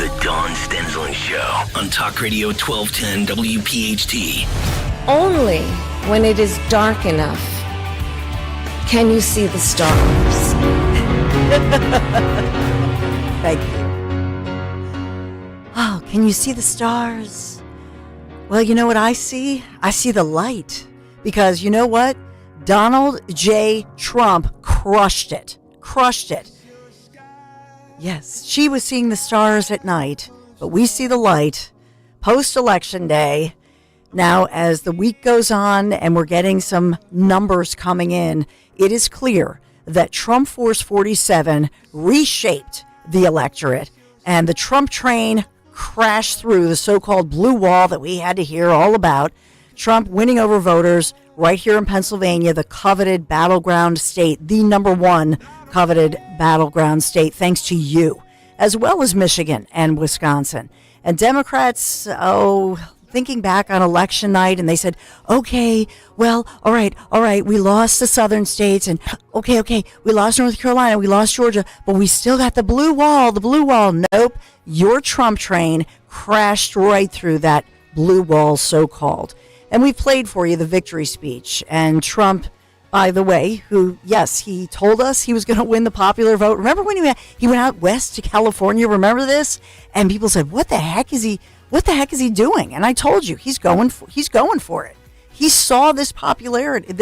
The Dawn Stensland Show on Talk Radio 1210 WPHT. Only when it is dark enough can you see the stars. Thank you. Oh, can you see the stars? Well, you know what I see? I see the light. Because you know what? Donald J. Trump crushed it. Crushed it. Yes, she was seeing the stars at night, but we see the light post-election day. Now, as the week goes on and we're getting some numbers coming in, it is clear that Trump Force 47 reshaped the electorate, and the Trump train crashed through the so-called blue wall that we had to hear all about. Trump winning over voters right here in Pennsylvania, the coveted battleground state, the number one coveted battleground state, thanks to you, as well as Michigan and Wisconsin. And Democrats, thinking back on election night, and they said, okay, well, all right, we lost the southern states, and okay, we lost North Carolina, we lost Georgia, but we still got the blue wall. Nope, your Trump train crashed right through that blue wall, so-called. And we played for you the victory speech. And Trump, by the way, who, yes, he told us he was going to win the popular vote. Remember when he went out west to California? Remember this? And people said, what the heck is he doing? And I told you, he's going for it. He saw this popularity,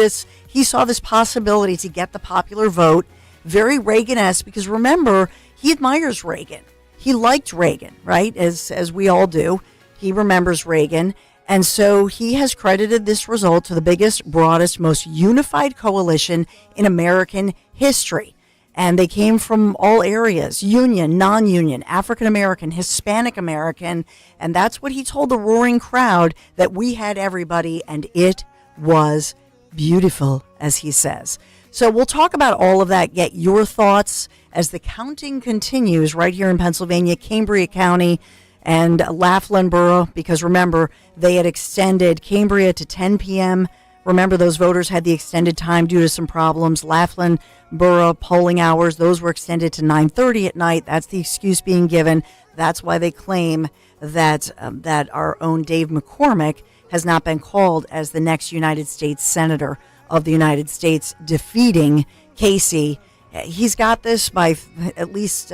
he saw this possibility to get the popular vote, very Reagan-esque, because remember, he admires Reagan. He liked Reagan, right? As we all do. He remembers Reagan. And so he has credited this result to the biggest, broadest, most unified coalition in American history. And they came from all areas, union, non-union, African-American, Hispanic-American. And that's what he told the roaring crowd, that we had everybody, and it was beautiful, as he says. So we'll talk about all of that, get your thoughts as the counting continues right here in Pennsylvania, Cambria County, and Laughlin Borough, because remember, they had extended Cambria to 10 p.m. Remember, those voters had the extended time due to some problems. Laughlin Borough polling hours, those were extended to 9:30 at night. That's the excuse being given. That's why they claim that that our own Dave McCormick has not been called as the next United States Senator of the United States, defeating Casey. He's got this by at least,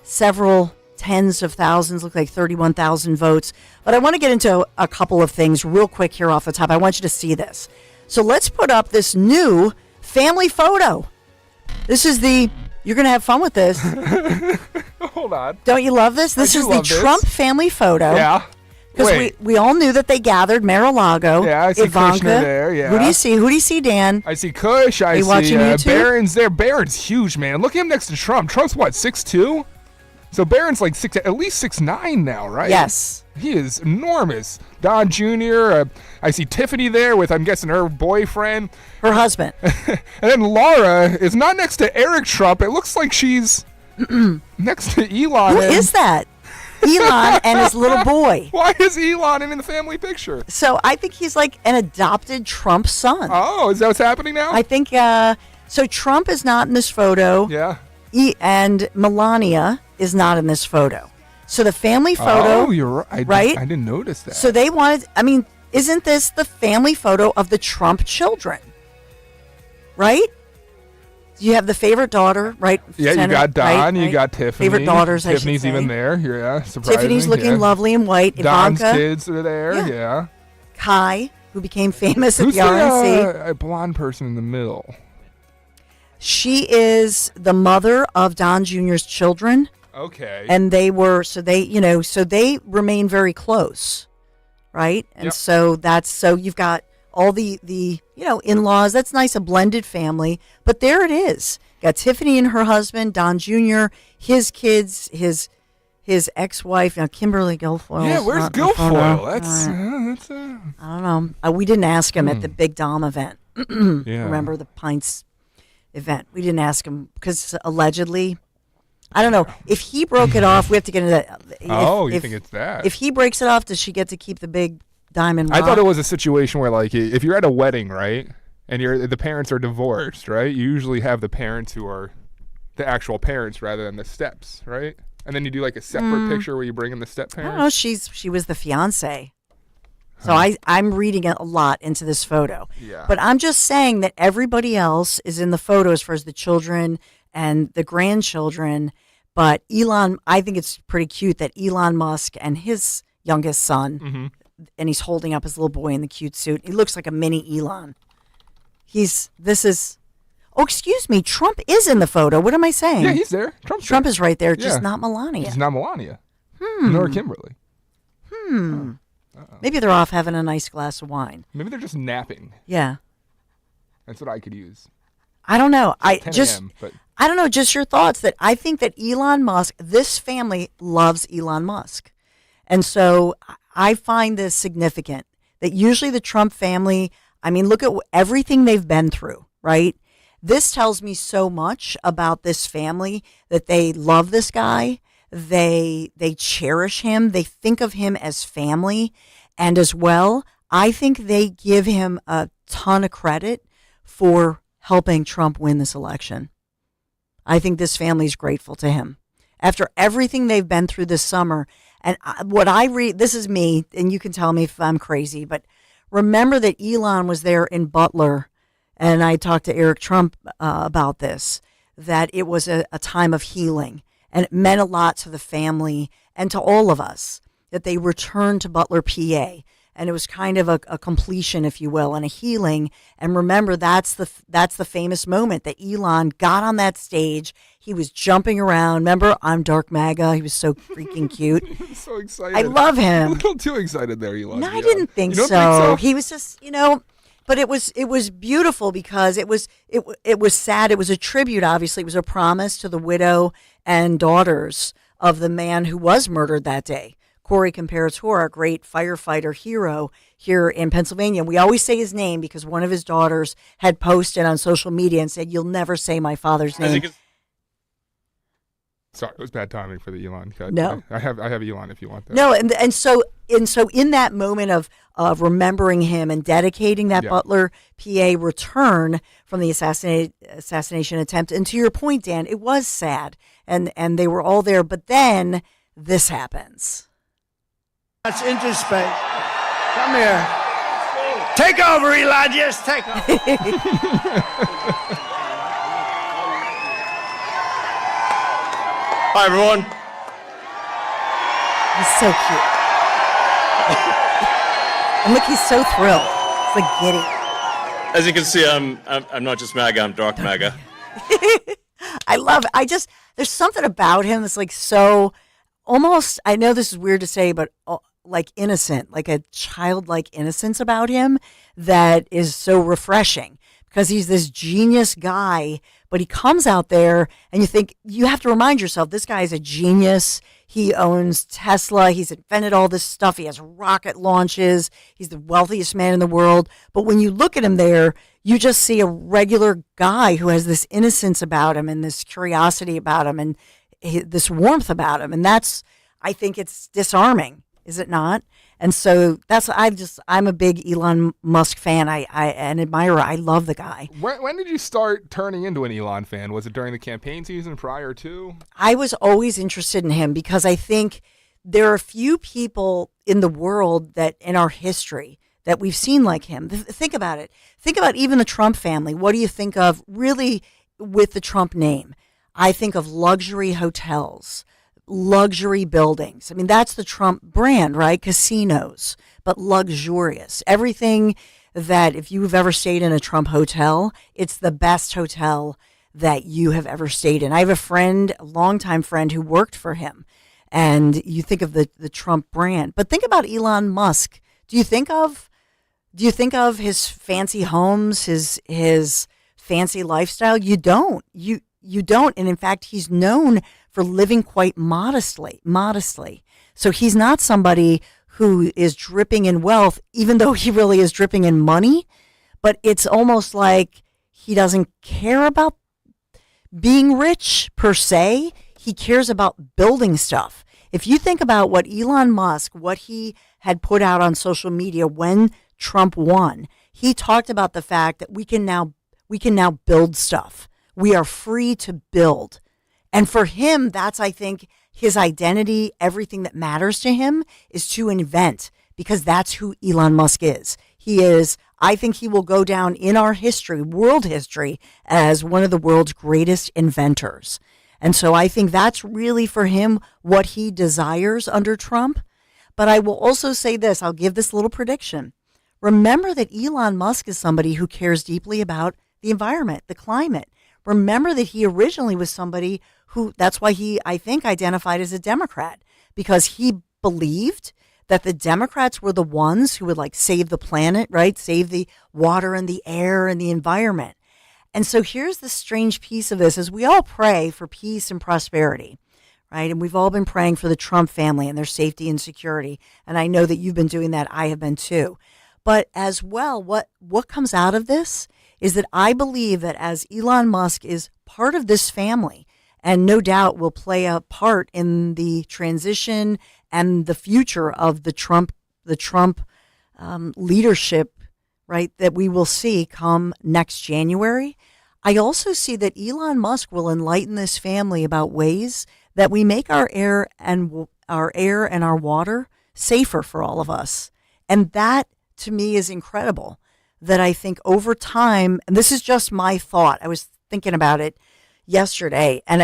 several tens of thousands, look like 31,000 votes. But I want to get into a couple of things real quick here off the top. I want you to see this. So let's put up this new family photo. This is you're going to have fun with this. Hold on. Don't you love this? This is the Trump family photo. Yeah. Because we all knew that they gathered Mar-a-Lago. Yeah, I see Ivanka. Kushner there, yeah. Who do you see, Dan? I see Kush. I see Barron's there. Barron's huge, man. Look at him next to Trump. Trump's what, 6'2"? So Barron's like at least 6'9" now, right? Yes. He is enormous. Don Jr., I see Tiffany there with, I'm guessing, her boyfriend. Her husband. And then Laura is not next to Eric Trump. It looks like she's next to Elon. Who is that? Elon and his little boy. Why is Elon in the family picture? So I think he's like an adopted Trump son. Oh, is that what's happening now? I think, so Trump is not in this photo. Yeah. And Melania is not in this photo. So the family photo. Oh, you're right. I didn't notice that. So they wanted, isn't this the family photo of the Trump children? Right? You have the favorite daughter, right? Yeah, Center, you got Don, right? you got Tiffany. Favorite daughters, Tiffany's I should say. even there. Yeah, surprising. Tiffany's looking lovely and white. Don's Ivanka. kids are there, yeah. Kai, who became famous Who's at the RNC. a blonde person in the middle? She is the mother of Don Jr.'s children. Okay. And they remain very close, right? And so you've got all the in-laws. That's nice, a blended family. But there it is. Got Tiffany and her husband, Don Jr., his kids, his ex-wife, now Kimberly Guilfoyle. Yeah, where's Guilfoyle? That's I don't know. We didn't ask him at the Big Dom event. Yeah. Remember the Pints event? We didn't ask him because allegedly, I don't know. If he broke it off, we have to get into that. You think it's that? If he breaks it off, does she get to keep the big diamond rock? I thought it was a situation where, like, if you're at a wedding, right, and the parents are divorced, right, you usually have the parents who are the actual parents rather than the steps, right? And then you do like a separate picture where you bring in the step I parents? don't know. She was the fiance. So I'm reading a lot into this photo. Yeah. But I'm just saying that everybody else is in the photo as far as the children and the grandchildren. But I think it's pretty cute that Elon Musk and his youngest son, and he's holding up his little boy in the cute suit. He looks like a mini Elon. Oh, excuse me. Trump is in the photo. What am I saying? Yeah, he's there. Trump is right there, Yeah. just not Melania. He's not Melania. Nor Kimberly. Maybe they're off having a nice glass of wine. Maybe they're just napping. Yeah. That's what I could use. I don't know. 10 a.m., but I don't know. Just your thoughts that I think that Elon Musk, this family loves Elon Musk. And so I find this significant that usually the Trump family, I mean, look at everything they've been through, right? This tells me so much about this family that they love this guy. They cherish him. They think of him as family. And as well, I think they give him a ton of credit for helping Trump win this election. I think this family is grateful to him. After everything they've been through this summer, and what I read, this is me, and you can tell me if I'm crazy, but remember that Elon was there in Butler, and I talked to Eric Trump about this, that it was a time of healing, and it meant a lot to the family and to all of us that they returned to Butler, PA. And it was kind of a completion, if you will, and a healing. And remember, that's the famous moment that Elon got on that stage. He was jumping around. Remember, I'm Dark MAGA. He was so freaking cute. I'm so excited. I love him. A little too excited there, Elon. No, I didn't think You don't so. think so? He was just, but it was beautiful because it was sad. It was a tribute, obviously. It was a promise to the widow and daughters of the man who was murdered that day. Corey Comparator, a great firefighter hero here in Pennsylvania. We always say his name because one of his daughters had posted on social media and said, "You'll never say my father's name." Sorry, it was bad timing for the Elon cut. No. I have Elon if you want that. No, and so in that moment of remembering him and dedicating that Butler, PA return from the assassination attempt, and to your point, Dan, it was sad, and they were all there, but then this happens. That's into space. Come here. Take over, Elon. Yes, take over. Hi, everyone. He's so cute. And look, he's so thrilled. It's like giddy. As you can see, I'm not just MAGA, I'm Dark MAGA. I love it. There's something about him that's like so almost, I know this is weird to say, but like innocent, like a childlike innocence about him that is so refreshing because he's this genius guy, but he comes out there and you have to remind yourself, this guy is a genius. He owns Tesla. He's invented all this stuff. He has rocket launches. He's the wealthiest man in the world. But when you look at him there, you just see a regular guy who has this innocence about him and this curiosity about him and this warmth about him. And I think it's disarming. Is it not? And so I'm a big Elon Musk fan. An admirer. I love the guy. When did you start turning into an Elon fan? Was it during the campaign season prior to? I was always interested in him because I think there are a few people in the world that in our history that we've seen like him. Think about it. Think about even the Trump family. What do you think of really with the Trump name? I think of luxury hotels, luxury buildings. I mean, that's the Trump brand, right? Casinos, but luxurious. Everything that if you've ever stayed in a Trump hotel, it's the best hotel that you have ever stayed in. I have a longtime friend who worked for him. And you think of the Trump brand. But think about Elon Musk. Do you think of his fancy homes, his fancy lifestyle? You don't. You don't. And in fact, he's known for living quite modestly. So he's not somebody who is dripping in wealth, even though he really is dripping in money. But it's almost like he doesn't care about being rich per se. He cares about building stuff. If you think about what Elon Musk, what he had put out on social media when Trump won, he talked about the fact that we can now build stuff. We are free to build. And for him, that's, I think, his identity, everything that matters to him is to invent, because that's who Elon Musk is. He is, I think he will go down in our history, world history, as one of the world's greatest inventors. And so I think that's really for him what he desires under Trump. But I will also say this, I'll give this little prediction. Remember that Elon Musk is somebody who cares deeply about the environment, the climate. Remember that he originally was somebody who, that's why he, I think, identified as a Democrat, because he believed that the Democrats were the ones who would like save the planet, right? Save the water and the air and the environment. And so here's the strange piece of this, is we all pray for peace and prosperity, right? And we've all been praying for the Trump family and their safety and security. And I know that you've been doing that. I have been too. But as well, what comes out of this is that I believe that as Elon Musk is part of this family, and no doubt will play a part in the transition and the future of the Trump leadership, right, that we will see come next January. I also see that Elon Musk will enlighten this family about ways that we make our air and our water safer for all of us. And that, to me, is incredible. That I think over time, and this is just my thought, I was thinking about it yesterday, and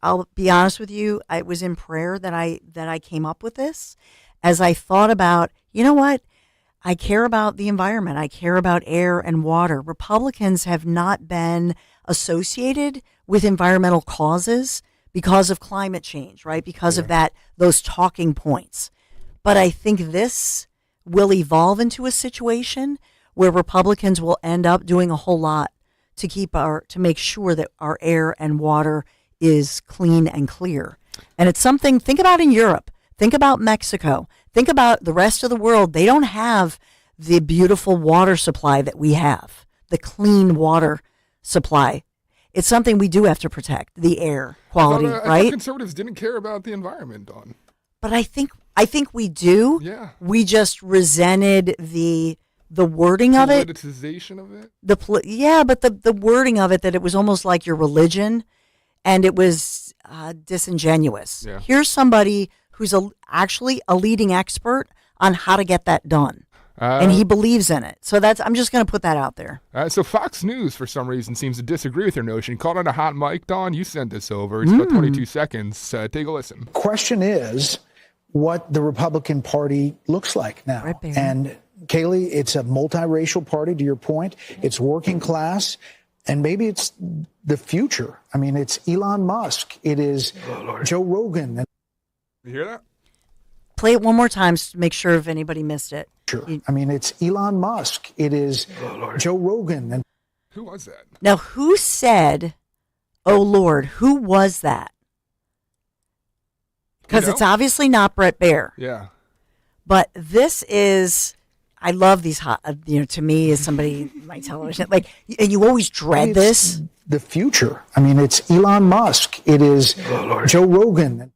I'll be honest with you, it was in prayer that I came up with this, as I thought about, you know what, I care about the environment, I care about air and water. Republicans have not been associated with environmental causes because of climate change, right? Because of those talking points. But I think this will evolve into a situation where Republicans will end up doing a whole lot to make sure that our air and water is clean and clear. And it's something, think about in Europe, think about Mexico, think about the rest of the world. They don't have the beautiful water supply that we have, the clean water supply. It's something we do have to protect, the air quality, I right? thought conservatives didn't care about the environment, Dawn. But I think we do. Yeah. We just resented the wording of it. Politicization of it? But the wording of it, that it was almost like your religion, and it was disingenuous. Yeah. Here's somebody who's actually a leading expert on how to get that done. And he believes in it. So I'm just going to put that out there. So Fox News, for some reason, seems to disagree with your notion. Called on a hot mic, Dawn. You sent this over. It's about 22 seconds. Take a listen. Question is what the Republican Party looks like now. Right, baby. And Kaylee, it's a multiracial party, to your point. It's working class, and maybe it's the future. I mean, it's Elon Musk. It is Joe Rogan. You hear that? Play it one more time to make sure if anybody missed it. Sure. I mean, it's Elon Musk. It is Joe Rogan. And who was that? Now, who said, oh, Lord, who was that? Because it's obviously not Brett Baer. Yeah. But this is... I love these hot, to me, as somebody, my television, like, and you always dread this. The future. I mean, it's Elon Musk. It is Joe Rogan.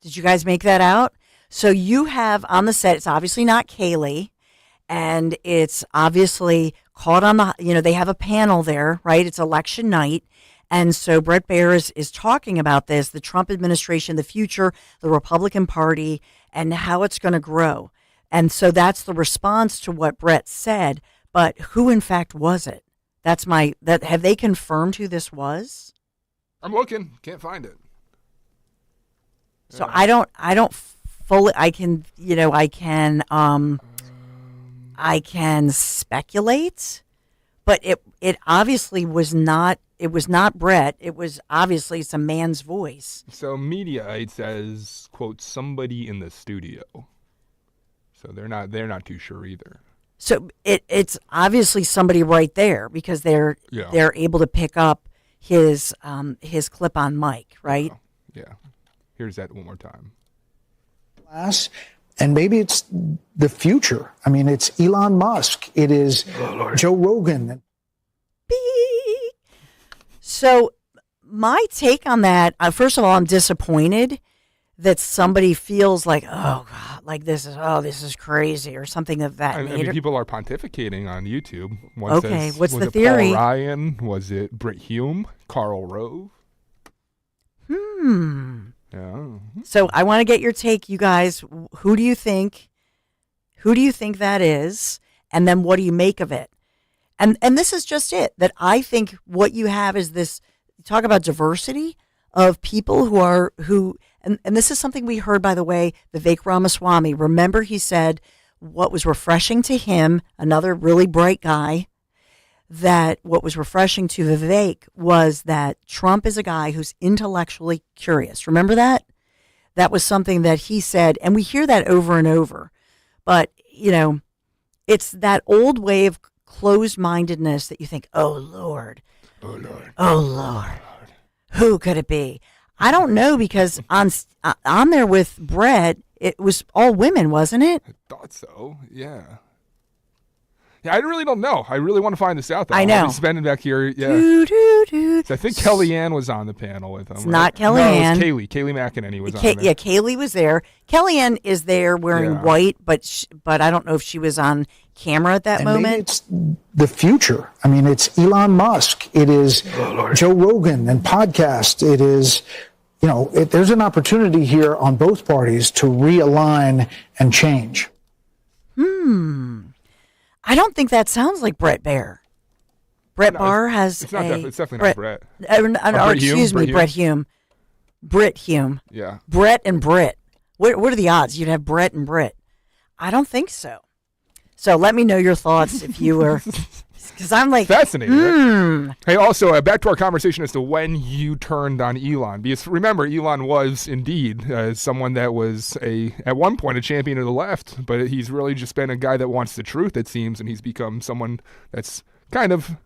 Did you guys make that out? So you have on the set, it's obviously not Kaylee, and it's obviously caught on the, they have a panel there, right? It's election night. And so Brett Baer is talking about this, the Trump administration, the future, the Republican Party, and how it's going to grow. And so that's the response to what Brett said. But who, in fact, was it? Have they confirmed who this was? I'm looking. Can't find it. So I don't fully, I can speculate, but it obviously was not, it was not Brett. It was obviously some man's voice. So Mediaite says, quote, somebody in the studio. So they're not too sure either. So it's obviously somebody right there, because they're able to pick up his clip on mic, right? Yeah. Here's that one more time. Class, and maybe it's the future. I mean, it's Elon Musk. It is Joe Rogan. Beep. So my take on that, first of all, I'm disappointed that somebody feels like, oh God, like this is crazy, or something of that nature. I mean, people are pontificating on YouTube. One says, what's the was it theory? Paul Ryan? Was it Britt Hume? Karl Rove? So I want to get your take, you guys. Who do you think that is? And then what do you make of it? And this is just it, that I think what you have is this, talk about diversity of people and this is something we heard, by the way, Vivek Ramaswamy. Remember, he said what was refreshing to him, another really bright guy, that what was refreshing to Vivek was that Trump is a guy who's intellectually curious. Remember that? That was something that he said, and we hear that over and over. But, it's that old way of closed-mindedness that you think, oh, Lord. Who could it be? I don't know, because on there with Brett, it was all women, wasn't it? I thought so, yeah. Yeah, I really don't know. I really want to find this out, though. I know. I'll be spending back here, yeah. So I think Kellyanne was on the panel with him. It's not Kellyanne. No, it was Kayleigh McEnany was on there. Yeah, Kayleigh was there. Kellyanne is there wearing white, but I don't know if she was on camera at that moment. Maybe it's the future. I mean, it's Elon Musk. It is Joe Rogan and podcast. It is, there's an opportunity here on both parties to realign and change. I don't think that sounds like Brett Baer. Brett Baer has it's definitely not Brett. Brett Hume. Britt Hume. Yeah. Brett and Britt. What are the odds you'd have Brett and Britt? I don't think so. So let me know your thoughts if you were, because I'm like fascinating. Right? Hey, also back to our conversation as to when you turned on Elon, because remember, Elon was indeed someone that was at one point a champion of the left, but he's really just been a guy that wants the truth, it seems, and he's become someone that's kind of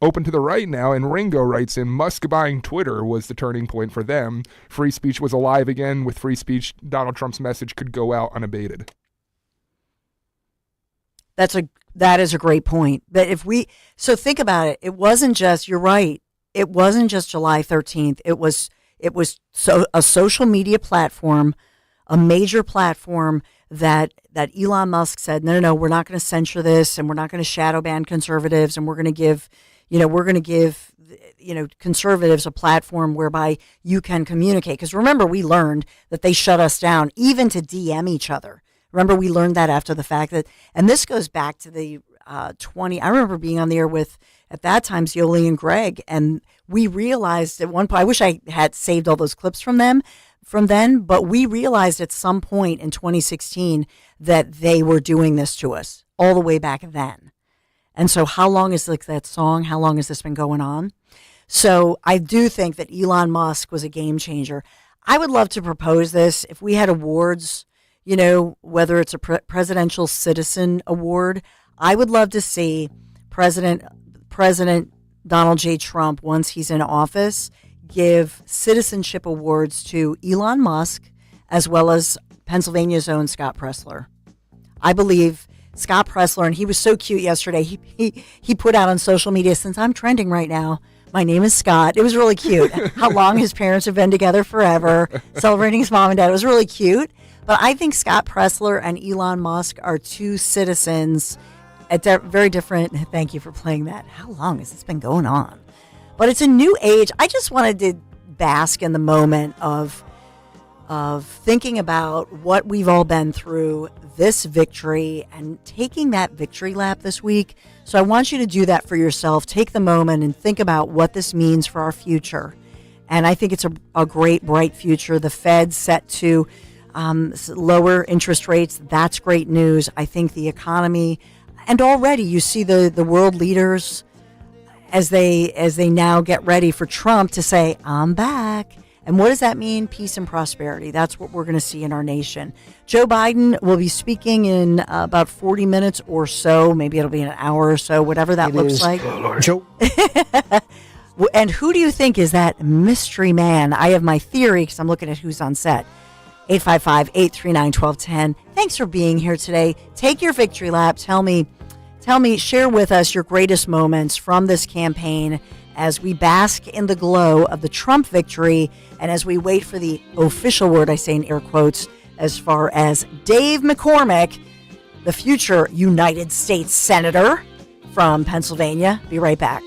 open to the right now. And Ringo writes in, Musk buying Twitter was the turning point for them. Free speech was alive again. With free speech, Donald Trump's message could go out unabated. That is a great point. So think about it. It wasn't just, you're right. It wasn't just July 13th. It was a social media platform, a major platform that Elon Musk said, no, we're not going to censor this, and we're not going to shadow ban conservatives, and we're going to give conservatives a platform whereby you can communicate. Because remember, we learned that they shut us down even to DM each other. Remember, we learned that after the fact and this goes back to the I remember being on the air with, at that time, Zioli and Greg, and we realized at one point, I wish I had saved all those clips from then, but we realized at some point in 2016 that they were doing this to us all the way back then. And so how long is that song? How long has this been going on? So I do think that Elon Musk was a game changer. I would love to propose this. If we had awards, whether it's a presidential citizen award, I would love to see President Donald J. Trump, once he's in office, give citizenship awards to Elon Musk as well as Pennsylvania's own Scott Presler. I believe Scott Presler, and he was so cute yesterday. He put out on social media, since I'm trending right now, my name is Scott. It was really cute. How long his parents have been together forever, celebrating his mom and dad. It was really cute. But I think Scott Presler and Elon Musk are two citizens at very different. Thank you for playing that. How long has this been going on? But it's a new age. I just wanted to bask in the moment of thinking about what we've all been through, this victory, and taking that victory lap this week. So I want you to do that for yourself. Take the moment and think about what this means for our future. And I think it's a great, bright future. The Fed's set to lower interest rates. That's great news. I think the economy, and already you see the world leaders as they now get ready for Trump to say, I'm back. And what does that mean? Peace and prosperity. That's what we're going to see in our nation. Joe Biden will be speaking in about 40 minutes or so. Maybe it'll be an hour or so, whatever that looks like. Joe. And who do you think is that mystery man? I have my theory because I'm looking at who's on set. 855-839-1210. Thanks for being here today. Take your victory lap. Tell me, share with us your greatest moments from this campaign as we bask in the glow of the Trump victory and as we wait for the official word, I say in air quotes, as far as Dave McCormick, the future United States Senator from Pennsylvania. Be right back.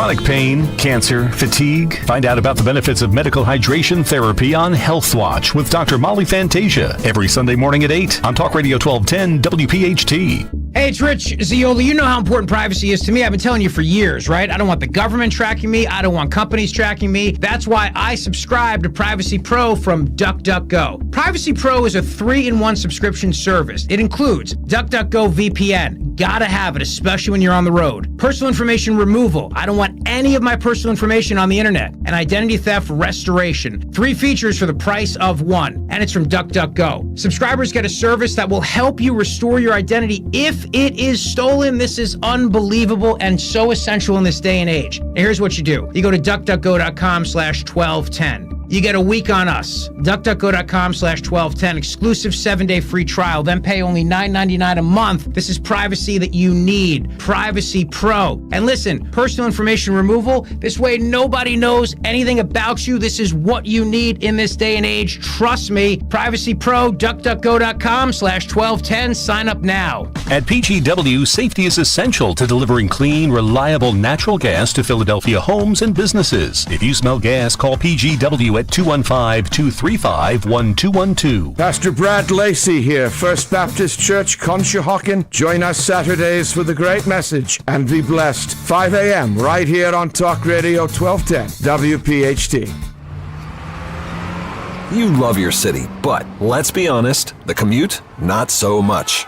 chronic pain, cancer, fatigue? Find out about the benefits of medical hydration therapy on Health Watch with Dr. Molly Fantasia every Sunday morning at 8 on Talk Radio 1210 WPHT. Hey, it's Rich Ziola. You know how important privacy is to me. I've been telling you for years, right? I don't want the government tracking me. I don't want companies tracking me. That's why I subscribe to Privacy Pro from DuckDuckGo. Privacy Pro is a 3-in-1 subscription service. It includes DuckDuckGo VPN. Gotta have it, especially when you're on the road. Personal information removal. I don't want any of my personal information on the internet. And identity theft restoration. 3 features for the price of 1. And it's from DuckDuckGo. Subscribers get a service that will help you restore your identity if it is stolen. This is unbelievable and so essential in this day and age. Now, here's what you do. You go to duckduckgo.com/1210. You get a week on us. DuckDuckGo.com/1210. Exclusive 7-day free trial. Then pay only $9.99 a month. This is privacy that you need. Privacy Pro. And listen, personal information removal. This way nobody knows anything about you. This is what you need in this day and age. Trust me. Privacy Pro. DuckDuckGo.com/1210. Sign up now. At PGW, safety is essential to delivering clean, reliable natural gas to Philadelphia homes and businesses. If you smell gas, call PGW at 215-235-1212. Pastor Brad Lacey here, First Baptist Church, Conshohocken. Join us Saturdays for the great message and be blessed. 5 a.m. right here on Talk Radio 1210 WPHT. You love your city, but let's be honest, the commute, not so much.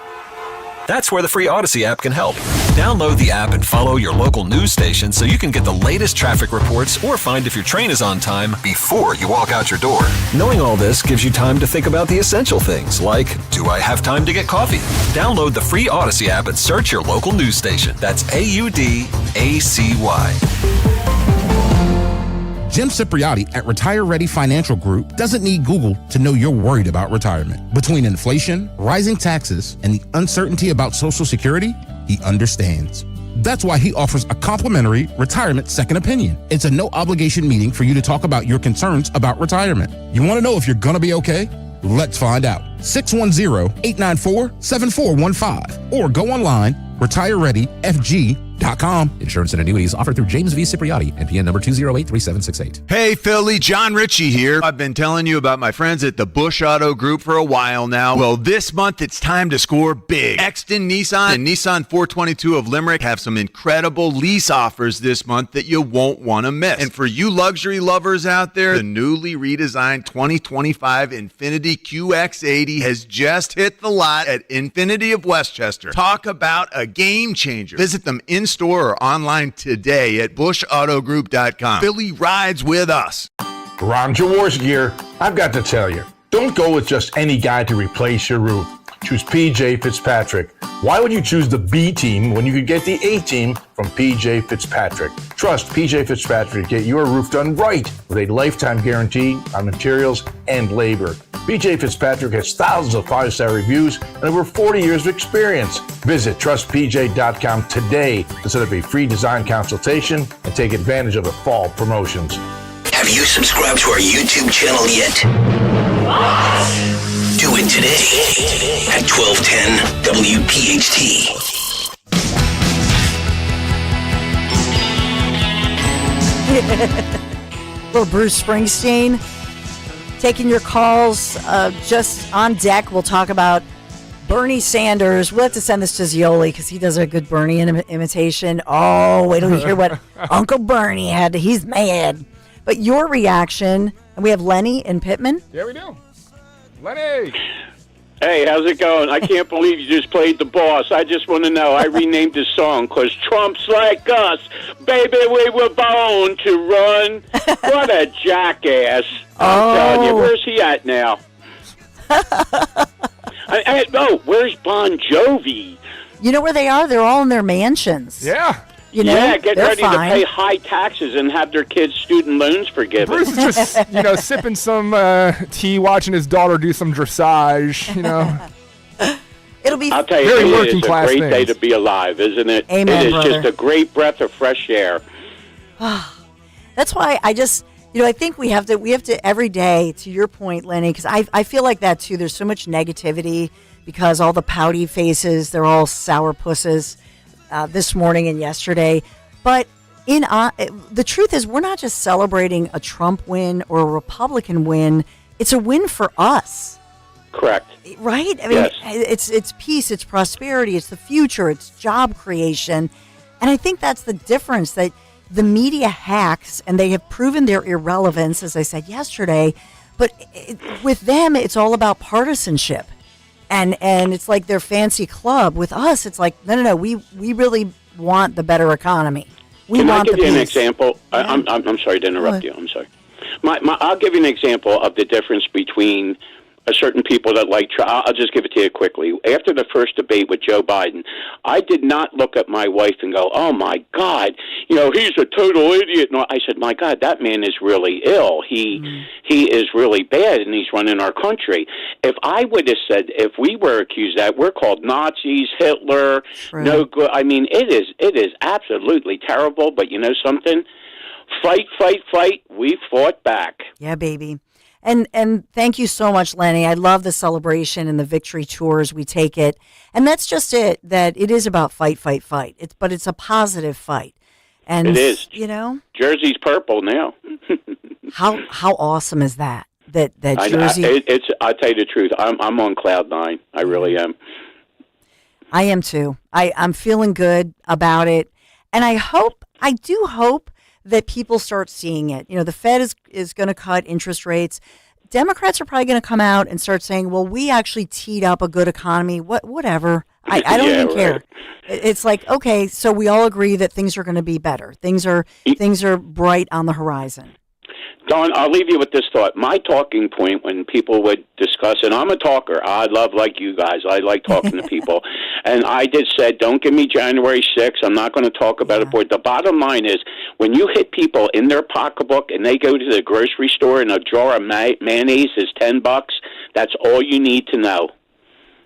That's where the free Odyssey app can help. Download the app and follow your local news station so you can get the latest traffic reports or find if your train is on time before you walk out your door. Knowing all this gives you time to think about the essential things like, do I have time to get coffee? Download the free Odyssey app and search your local news station. That's AUDACY. Jim Cipriotti at Retire Ready Financial Group doesn't need Google to know you're worried about retirement. Between inflation, rising taxes, and the uncertainty about Social Security, he understands. That's why he offers a complimentary retirement second opinion. It's a no-obligation meeting for you to talk about your concerns about retirement. You want to know if you're going to be okay? Let's find out. 610-894-7415 or go online, retirereadyfg.com. Insurance and annuities offered through James V. Cipriotti, NPN number 2083768. Hey, Philly, John Ritchie here. I've been telling you about my friends at the Bush Auto Group for a while now. Well, this month it's time to score big. Exton Nissan and Nissan 422 of Limerick have some incredible lease offers this month that you won't want to miss. And for you luxury lovers out there, the newly redesigned 2025 Infiniti QX80 has just hit the lot at Infiniti of Westchester. Talk about a game changer. Visit them in-store or online today at bushautogroup.com. Philly rides with us. Ron Jaworski here. I've got to tell you, don't go with just any guy to replace your roof. Choose PJ Fitzpatrick. Why would you choose the B team when you could get the A team from PJ Fitzpatrick? Trust PJ Fitzpatrick to get your roof done right with a lifetime guarantee on materials and labor. PJ Fitzpatrick has thousands of 5-star reviews and over 40 years of experience. Visit trustpj.com today to set up a free design consultation and take advantage of the fall promotions. Have you subscribed to our YouTube channel yet? Do it today at 1210 WPHT. Little Bruce Springsteen taking your calls just on deck. We'll talk about Bernie Sanders. We'll have to send this to Zioli because he does a good Bernie imitation. Oh, wait till you hear what Uncle Bernie had. He's mad. But your reaction, and we have Lenny in Pittman. Yeah, we do. Lenny! Hey, how's it going? I can't believe you just played The Boss. I just want to know. I renamed this song because Trump's like us. Baby, we were born to run. What a jackass. I'm telling you. Where's he at now? Where's Bon Jovi? You know where they are? They're all in their mansions. Yeah. You know, yeah, get ready fine. to pay high taxes and have their kids' student loans forgiven. Bruce is just, sipping some tea, watching his daughter do some dressage, It'll be I'll tell you, very it working is a class great things. day to be alive, isn't it? Amen, it is brother. just a great breath of fresh air. That's why I just, I think we have to every day, to your point, Lenny, because I feel like that too. There's so much negativity because all the pouty faces, they're all sour pusses this morning and yesterday. But the truth is, we're not just celebrating a Trump win or a Republican win. It's a win for us. Correct. Right? I mean, it's peace, it's prosperity, it's the future, it's job creation. And I think that's the difference, that the media hacks, and they have proven their irrelevance, as I said yesterday. But with them, it's all about partisanship. And it's like their fancy club. With us, it's like, no, we really want the better economy. Can I give you an example? Yeah. I'm sorry to interrupt you. I'm sorry. I'll give you an example of the difference between certain people that like Trump. I'll just give it to you quickly. After the first debate with Joe Biden, I did not look at my wife and go, "Oh my God, he's a total idiot." No, I said, "My God, that man is really ill. He is really bad, and he's running our country." If I would have said, if we were accused that we're called Nazis, Hitler, no good. I mean, it is absolutely terrible. But you know something? Fight. We fought back. Yeah, baby. And thank you so much, Lenny. I love the celebration and the victory tours. We take it. And that's just it, that it is about fight. But it's a positive fight. And it is. Jersey's purple now. How awesome is that? That Jersey. I'll tell you the truth. I'm on cloud nine. I really am. I am too. I'm feeling good about it. And I do hope that people start seeing it. The Fed is going to cut interest rates. Democrats are probably going to come out and start saying, well, we actually teed up a good economy. Whatever. I don't even care. It's like, okay, so we all agree that things are going to be better. Things are bright on the horizon. Don, I'll leave you with this thought. My talking point when people would discuss, and I'm a talker. I love, like you guys, I like talking to people. And I said, don't give me January 6th. I'm not going to talk about it. But the bottom line is, when you hit people in their pocketbook and they go to the grocery store and a jar of mayonnaise is $10, that's all you need to know.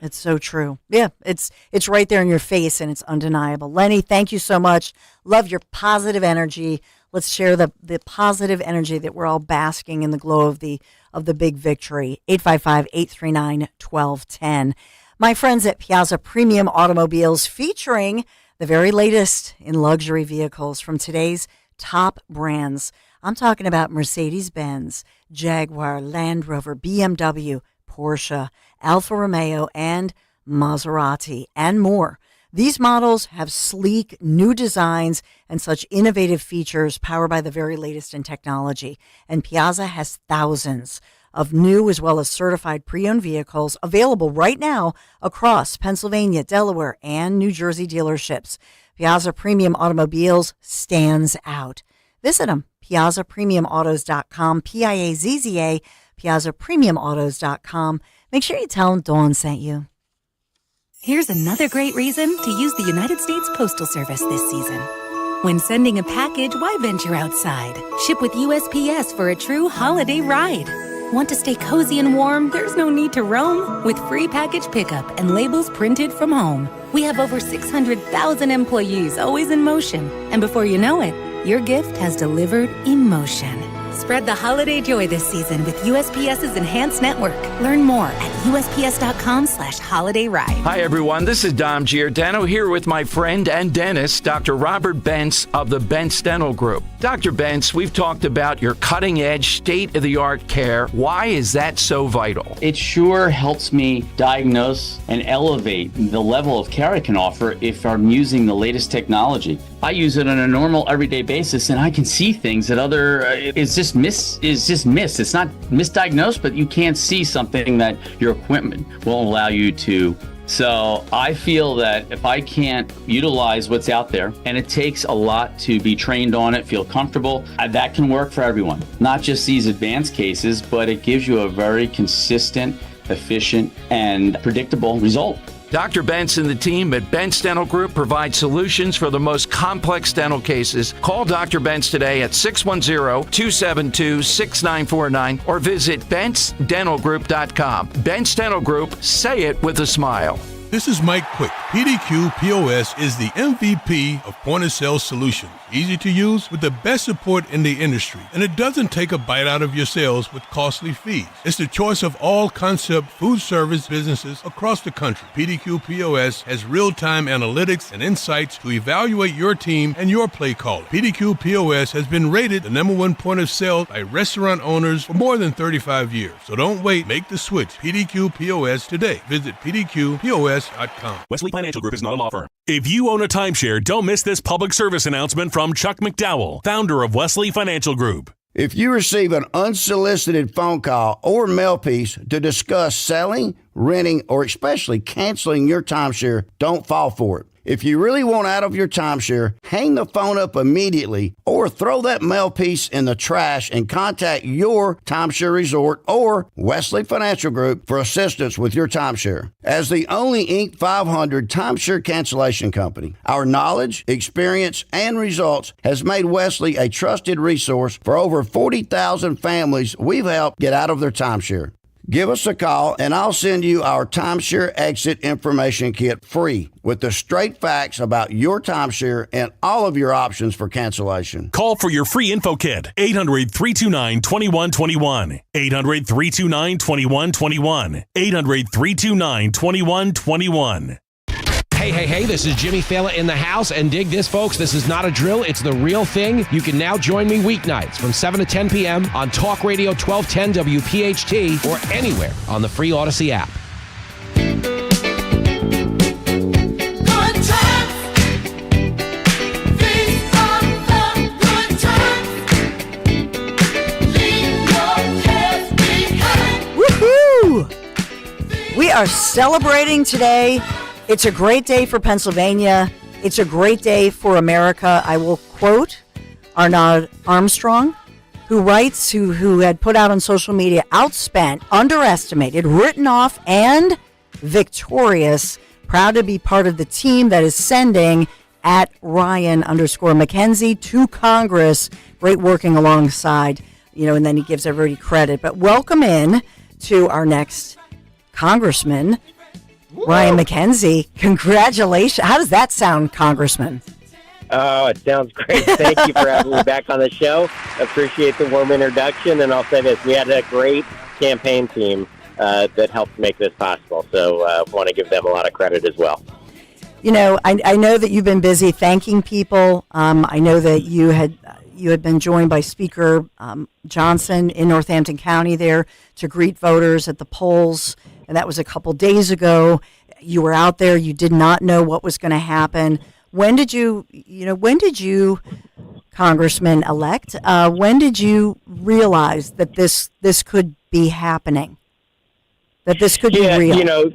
It's so true. Yeah, it's right there in your face, and it's undeniable. Lenny, thank you so much. Love your positive energy. Let's share the positive energy that we're all basking in the glow of the big victory. 855-839-1210. My friends at Piazza Premium Automobiles, featuring the very latest in luxury vehicles from today's top brands. I'm talking about Mercedes-Benz, Jaguar, Land Rover, BMW, Porsche, Alfa Romeo, and Maserati, and more. These models have sleek, new designs and such innovative features powered by the very latest in technology. And Piazza has thousands of new as well as certified pre-owned vehicles available right now across Pennsylvania, Delaware, and New Jersey dealerships. Piazza Premium Automobiles stands out. Visit them, PiazzaPremiumAutos.com, Piazza, PiazzaPremiumAutos.com. Make sure you tell them Dawn sent you. Here's another great reason to use the United States Postal Service this season. When sending a package, why venture outside? Ship with USPS for a true holiday ride. Want to stay cozy and warm? There's no need to roam. With free package pickup and labels printed from home. We have over 600,000 employees always in motion. And before you know it, your gift has delivered emotion. Spread the holiday joy this season with USPS's enhanced network. Learn more at USPS.com/holiday ride. Hi, everyone. This is Dom Giordano here with my friend and dentist, Dr. Robert Bentz of the Bentz Dental Group. Dr. Bentz, we've talked about your cutting-edge, state-of-the-art care. Why is that so vital? It sure helps me diagnose and elevate the level of care I can offer if I'm using the latest technology. I use it on a normal, everyday basis, and I can see things that it's just missed. It's not misdiagnosed, but you can't see something that your equipment won't allow you to. So I feel that if I can't utilize what's out there, and it takes a lot to be trained on it, feel comfortable, that can work for everyone. Not just these advanced cases, but it gives you a very consistent, efficient, and predictable result. Dr. Bentz and the team at Bentz Dental Group provide solutions for the most complex dental cases. Call Dr. Bentz today at 610-272-6949 or visit BentzDentalGroup.com. Bentz Dental Group, say it with a smile. This is Mike Quick. PDQ POS is the MVP of point-of-sale solutions. Easy to use with the best support in the industry. And it doesn't take a bite out of your sales with costly fees. It's the choice of all concept food service businesses across the country. PDQ POS has real-time analytics and insights to evaluate your team and your play caller. PDQ POS has been rated the #1 point of sale by restaurant owners for more than 35 years. So don't wait. Make the switch. PDQ POS today. Visit pdqpos.com. Wesley Financial Group is not a law firm. If you own a timeshare, don't miss this public service announcement from Chuck McDowell, founder of Wesley Financial Group. If you receive an unsolicited phone call or mail piece to discuss selling, renting, or especially canceling your timeshare, don't fall for it. If you really want out of your timeshare, hang the phone up immediately or throw that mail piece in the trash and contact your timeshare resort or Wesley Financial Group for assistance with your timeshare. As the only Inc. 500 timeshare cancellation company, our knowledge, experience, and results has made Wesley a trusted resource for over 40,000 families we've helped get out of their timeshare. Give us a call, and I'll send you our Timeshare Exit Information Kit free with the straight facts about your timeshare and all of your options for cancellation. Call for your free info kit, 800-329-2121. 800-329-2121. 800-329-2121. Hey, this is Jimmy Fallon in the house, and dig this, folks. This is not a drill. It's the real thing. You can now join me weeknights from 7 to 10 p.m. on Talk Radio 1210 WPHT or anywhere on the free Odyssey app. Woohoo! We are celebrating today. It's a great day for Pennsylvania. It's a great day for America. I will quote Arnaud Armstrong, who writes, who had put out on social media, outspent, underestimated, written off, and victorious. Proud to be part of the team that is sending at Ryan _McKenzie to Congress. Great working alongside, and then he gives everybody credit. But welcome in to our next congressman, Ryan McKenzie. Congratulations. How does that sound, Congressman? Oh, it sounds great. Thank you for having me back on the show. Appreciate the warm introduction. And I'll say this, we had a great campaign team that helped make this possible. So I want to give them a lot of credit as well. I know that you've been busy thanking people. I know that you had been joined by Speaker Johnson in Northampton County there to greet voters at the polls. And that was a couple days ago. You were out there. You did not know what was going to happen. When did you, Congressman-elect, when did you realize that this could be happening? That this could be real?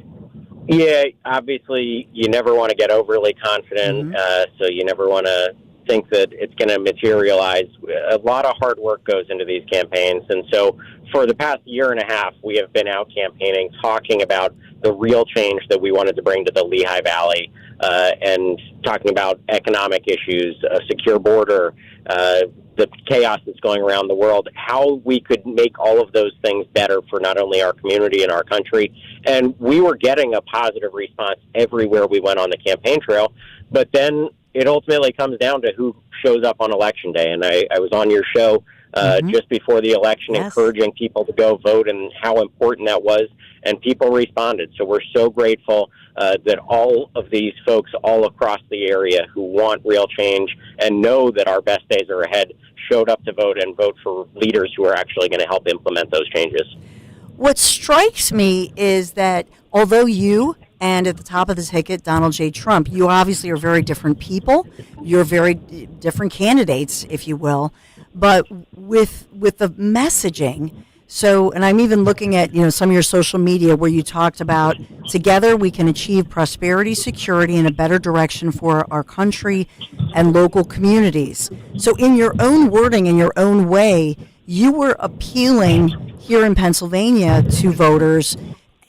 Obviously, you never want to get overly confident, so you never want to think that it's going to materialize. A lot of hard work goes into these campaigns, and so for the past year and a half, we have been out campaigning, talking about the real change that we wanted to bring to the Lehigh Valley, and talking about economic issues, a secure border, the chaos that's going around the world, how we could make all of those things better for not only our community and our country. And we were getting a positive response everywhere we went on the campaign trail, but then it ultimately comes down to who shows up on Election Day. And I was on your show just before the election, encouraging people to go vote and how important that was, and people responded. So we're so grateful that all of these folks all across the area who want real change and know that our best days are ahead showed up to vote and vote for leaders who are actually going to help implement those changes. What strikes me is that although you and at the top of the ticket, Donald J. Trump, you obviously are very different people. You're very different candidates, if you will. But with the messaging, and I'm even looking at some of your social media where you talked about together we can achieve prosperity, security, and a better direction for our country and local communities. So in your own wording, in your own way, you were appealing here in Pennsylvania to voters.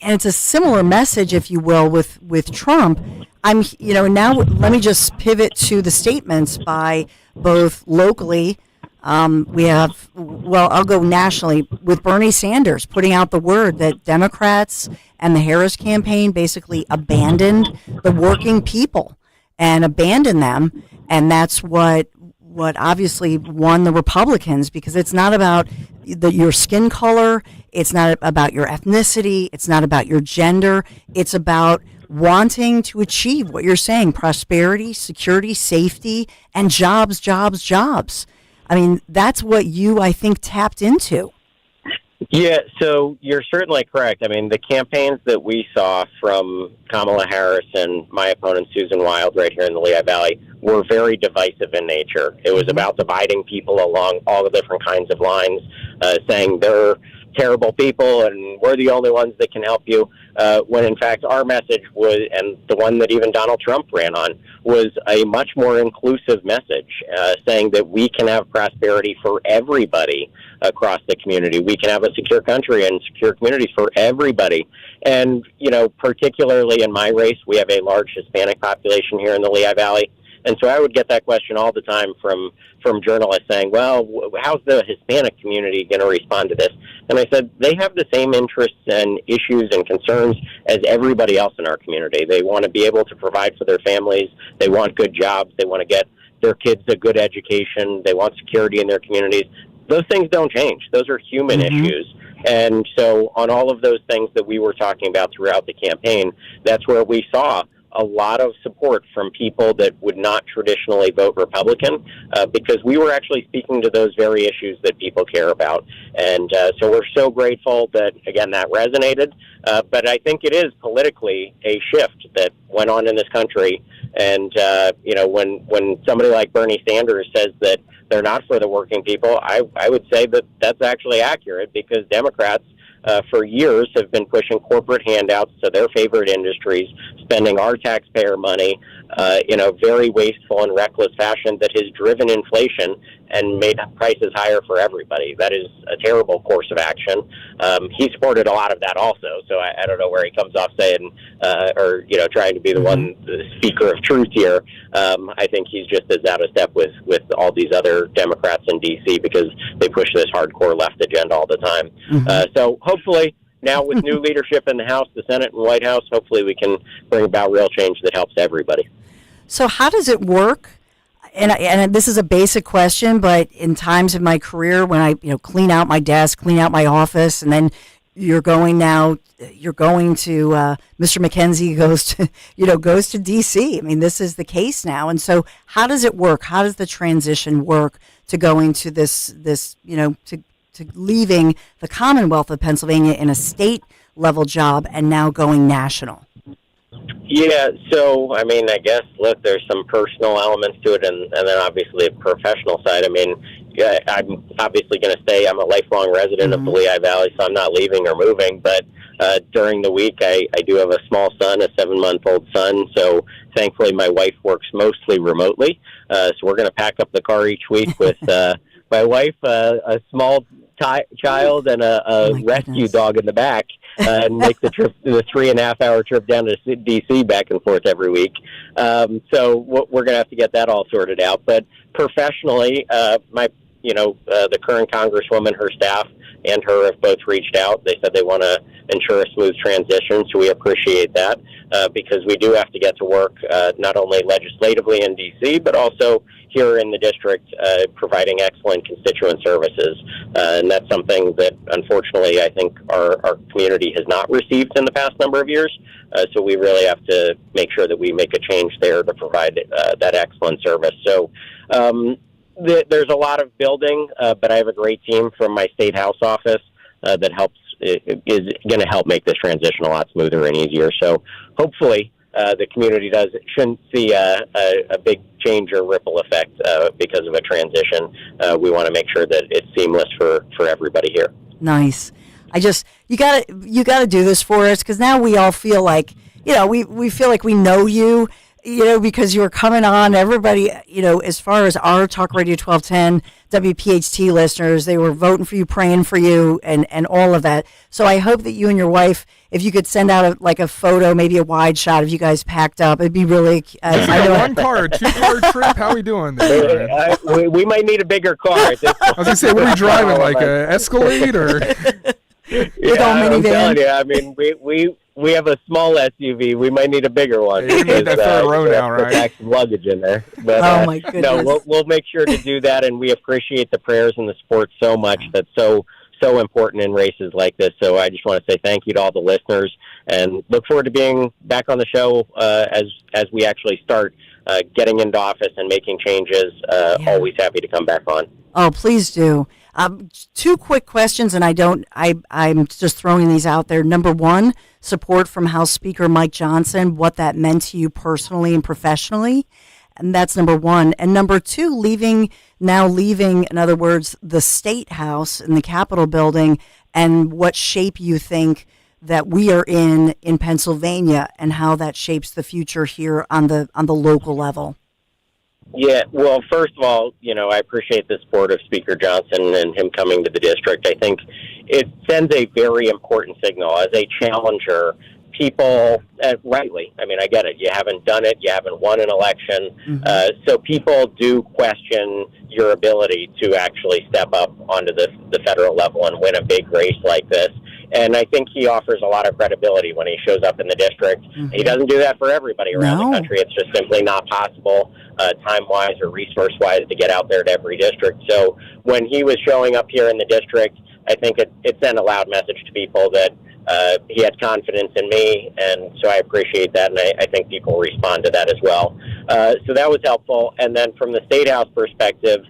And it's a similar message, if you will, with Trump. Now let me just pivot to the statements by both locally. We have, I'll go nationally with Bernie Sanders putting out the word that Democrats and the Harris campaign basically abandoned the working people and abandoned them. And that's what what obviously won the Republicans, because it's not about your skin color, it's not about your ethnicity, it's not about your gender, it's about wanting to achieve what you're saying: prosperity, security, safety, and jobs, jobs, jobs. I mean, that's what you, I think, tapped into. Yeah, so you're certainly correct. I mean, the campaigns that we saw from Kamala Harris and my opponent, Susan Wild, right here in the Lehigh Valley, were very divisive in nature. It was about dividing people along all the different kinds of lines, saying they're terrible people and we're the only ones that can help you, when in fact our message was, and the one that even Donald Trump ran on, was a much more inclusive message, saying that we can have prosperity for everybody across the community. We can have a secure country and secure communities for everybody. And, you know, particularly in my race, we have a large Hispanic population here in the Lehigh Valley. And so I would get that question all the time from journalists saying, well, how's the Hispanic community going to respond to this? And I said, they have the same interests and issues and concerns as everybody else in our community. They want to be able to provide for their families. They want good jobs. They want to get their kids a good education. They want security in their communities. Those things don't change. Those are human issues. And so on all of those things that we were talking about throughout the campaign, that's where we saw a lot of support from people that would not traditionally vote Republican, because we were actually speaking to those very issues that people care about. And so we're so grateful that, again, that resonated. But I think it is politically a shift that went on in this country. And, you know, when somebody like Bernie Sanders says that they're not for the working people, I would say that that's actually accurate, because Democrats for years have been pushing corporate handouts to their favorite industries, spending our taxpayer money in a very wasteful and reckless fashion that has driven inflation and made prices higher for everybody. That is a terrible course of action. He supported a lot of that also, so I don't know where he comes off saying, or, you know, trying to be the one, the speaker of truth here. I think he's just as out of step with all these other Democrats in D.C. because they push this hardcore left agenda all the time. So hopefully, now with new leadership in the House, the Senate, and White House, hopefully we can bring about real change that helps everybody. So how does it work? And this is a basic question, but in times of my career when I, clean out my desk, clean out my office, and then you're going to Mr. McKenzie goes to DC. I mean, this is the case now. And so how does it work? How does the transition work to going to to leaving the Commonwealth of Pennsylvania in a state level job and now going national? Yeah, so, I mean, I guess, look, there's some personal elements to it, and then obviously a professional side. I mean, yeah, I'm obviously going to stay. I'm a lifelong resident of the Lehigh Valley, so I'm not leaving or moving, but during the week, I do have a small son, a 7-month-old son, so thankfully my wife works mostly remotely, so we're going to pack up the car each week with my wife, a small child, and a rescue dog in the back, and make the 3.5-hour trip down to D.C. back and forth every week. So we're going to have to get that all sorted out. But professionally, the current Congresswoman, her staff, and her have both reached out. They said they want to ensure a smooth transition, so we appreciate that, because we do have to get to work not only legislatively in D.C., but also here in the district, providing excellent constituent services. And that's something that, unfortunately, I think our community has not received in the past number of years. So we really have to make sure that we make a change there to provide that excellent service. So there's a lot of building, but I have a great team from my state house office that is going to help make this transition a lot smoother and easier. So hopefully the community shouldn't see a big change or ripple effect because of a transition. We want to make sure that it's seamless for everybody here. Nice. You got to do this for us, because now we all feel like, we feel like we know you, because you were coming on. Everybody, as far as our Talk Radio 1210 WPHT listeners, they were voting for you, praying for you, and all of that. So I hope that you and your wife, if you could send out a photo, maybe a wide shot of you guys packed up, it'd be really. Is it a 1-car or 2-car trip? How are we doing there? We might need a bigger car. I was gonna say, what are we driving? Like a Escalade or? Yeah, I'm telling you. I mean, we have a small SUV. We might need a bigger one. You need that third row now, right? Pack some luggage in there. But, oh my goodness! No, we'll make sure to do that, and we appreciate the prayers and the support so much. That's so important in races like this. So I just want to say thank you to all the listeners, and look forward to being back on the show as we actually start getting into office and making changes. Always happy to come back on. Oh, please do. 2 quick questions, and I'm just throwing these out there. Number 1, support from House Speaker Mike Johnson, what that meant to you personally and professionally. And that's number 1. And number 2, leaving, in other words, the State House in the Capitol building, and what shape you think that we are in Pennsylvania, and how that shapes the future here on the local level. Yeah, well, first of all, I appreciate the support of Speaker Johnson and him coming to the district. I think it sends a very important signal. As a challenger, people, rightly, I mean, I get it. You haven't done it. You haven't won an election. So people do question your ability to actually step up onto the federal level and win a big race like this. And I think he offers a lot of credibility when he shows up in the district. He doesn't do that for everybody around the country. It's just simply not possible, time-wise or resource-wise, to get out there to every district. So when he was showing up here in the district, I think it sent a loud message to people that he had confidence in me, and so I appreciate that, and I think people respond to that as well. So that was helpful. And then from the State House perspective,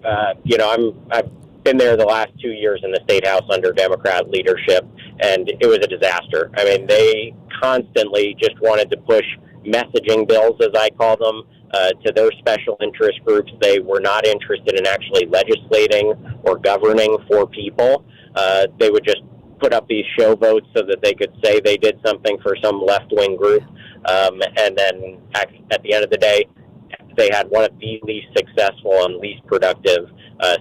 I've been there the last 2 years in the State House under Democrat leadership, and it was a disaster. I mean, they constantly just wanted to push messaging bills, as I call them, to their special interest groups. They were not interested in actually legislating or governing for people. They would just put up these show votes so that they could say they did something for some left-wing group, and then at the end of the day, they had one of the least successful and least productive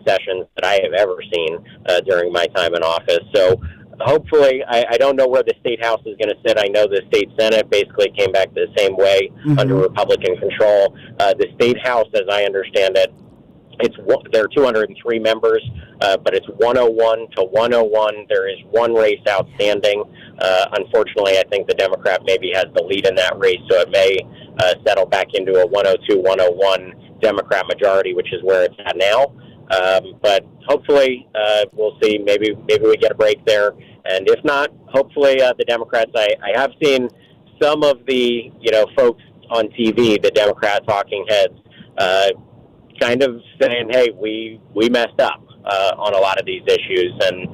sessions that I have ever seen during my time in office. So hopefully, I don't know where the State House is going to sit. I know the State Senate basically came back the same way under Republican control. The State House, as I understand it, there are 203 members, but it's 101 to 101. There is one race outstanding. Unfortunately, I think the Democrat maybe has the lead in that race, so it may settle back into a 102-101 Democrat majority, which is where it's at now. But hopefully, we'll see. Maybe we get a break there, and if not, hopefully the Democrats. I have seen some of the folks on TV, the Democrat talking heads, kind of saying, "Hey, we messed up on a lot of these issues," and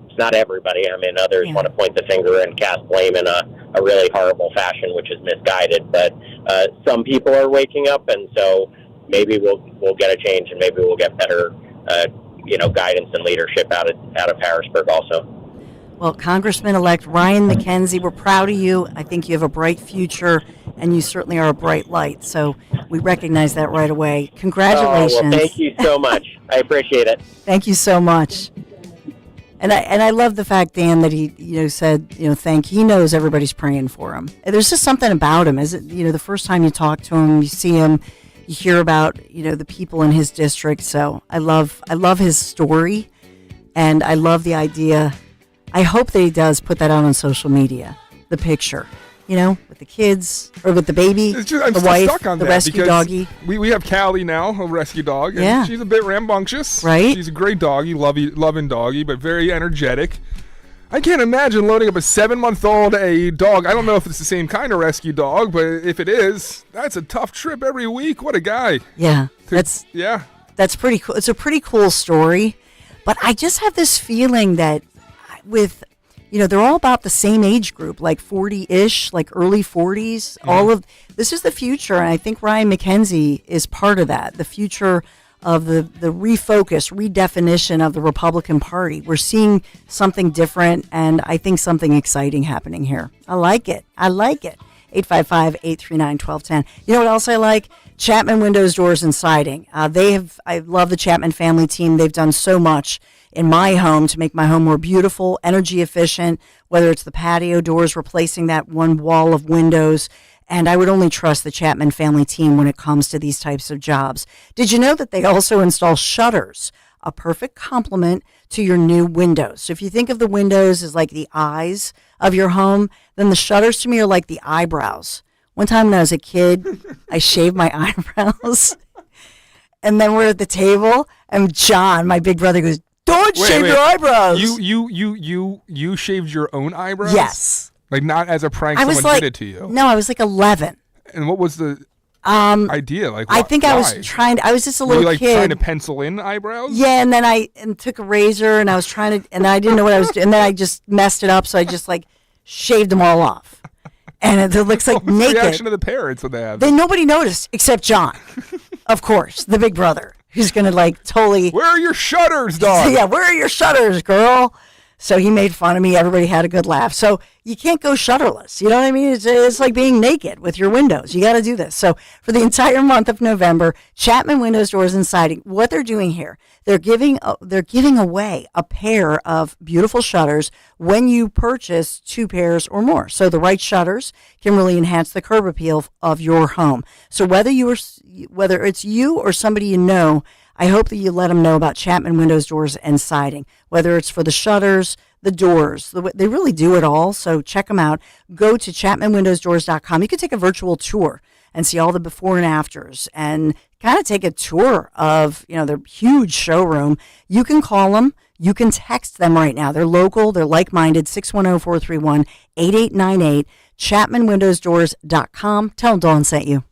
it's not everybody. I mean, others want to point the finger and cast blame in a really horrible fashion, which is misguided. But some people are waking up, and so maybe we'll get a change, and maybe we'll get better, guidance and leadership out of Harrisburg also. Well, Congressman-elect Ryan McKenzie, we're proud of you. I think you have a bright future, and you certainly are a bright light. So we recognize that right away. Congratulations. Well, thank you so much. I appreciate it. Thank you so much. And I love the fact, Dan, that he said he knows everybody's praying for him. There's just something about him. Is it the first time you talk to him, you see him, you hear about the people in his district. So I love his story, and I love the idea. I hope that he does put that out on social media, the picture, with the kids or with the baby, I'm the still wife, stuck on the that rescue doggy. We have Callie now, a rescue dog. And she's a bit rambunctious. Right. She's a great doggy, loving doggy, but very energetic. I can't imagine loading up a 7-month-old a dog. I don't know if it's the same kind of rescue dog, but if it is, that's a tough trip every week. What a guy. Yeah, that's pretty cool. It's a pretty cool story, but I just have this feeling that with they're all about the same age group, like 40-ish, like early 40s. All of this is the future, and I think Ryan McKenzie is part of that. The future of the refocus, redefinition of the Republican Party. We're seeing something different, and I think something exciting happening here. I like it. 855-839-1210. You know what else I like? Chapman Windows, Doors, and Siding. I love the Chapman family team. They've done so much in my home to make my home more beautiful, energy efficient, whether it's the patio doors, replacing that one wall of windows. And I would only trust the Chapman family team when it comes to these types of jobs. Did you know that they also install shutters a perfect complement to your new windows. So if you think of the windows as like the eyes of your home, then the shutters to me are like the eyebrows. One time when I was a kid, I shaved my eyebrows. And then we're at the table, and John, my big brother, goes, "Don't shave your eyebrows." You shaved your own eyebrows? Yes. Like not as a prank, I was someone like, did it to you. No, I was like 11. And what was the idea? Like, I think I was why? I was just a Were little you like kid. trying to pencil in eyebrows? Yeah, and then I took a razor, and I was trying to, and I didn't know what I was doing, and then I just messed it up, so I just like shaved them all off. And it looks like What was naked. the reaction of the parents when they have Then nobody noticed except John, of course, the big brother, who's gonna like totally. Where are your shutters, dog? Yeah, where are your shutters, girl? So he made fun of me. Everybody had a good laugh. So you can't go shutterless. You know what I mean? It's like being naked with your windows. You got to do this. So for the entire month of November, Chapman Windows, Doors, and Siding, what they're doing here, they're giving away a pair of beautiful shutters when you purchase 2 pairs or more. So the right shutters can really enhance the curb appeal of your home. So whether it's you or somebody you know, I hope that you let them know about Chapman Windows, Doors, and Siding, whether it's for the shutters, the doors. They really do it all, so check them out. Go to ChapmanWindowsDoors.com. You can take a virtual tour and see all the before and afters and kind of take a tour of, their huge showroom. You can call them. You can text them right now. They're local. They're like-minded, 610-431-8898, ChapmanWindowsDoors.com. Tell them Dawn sent you.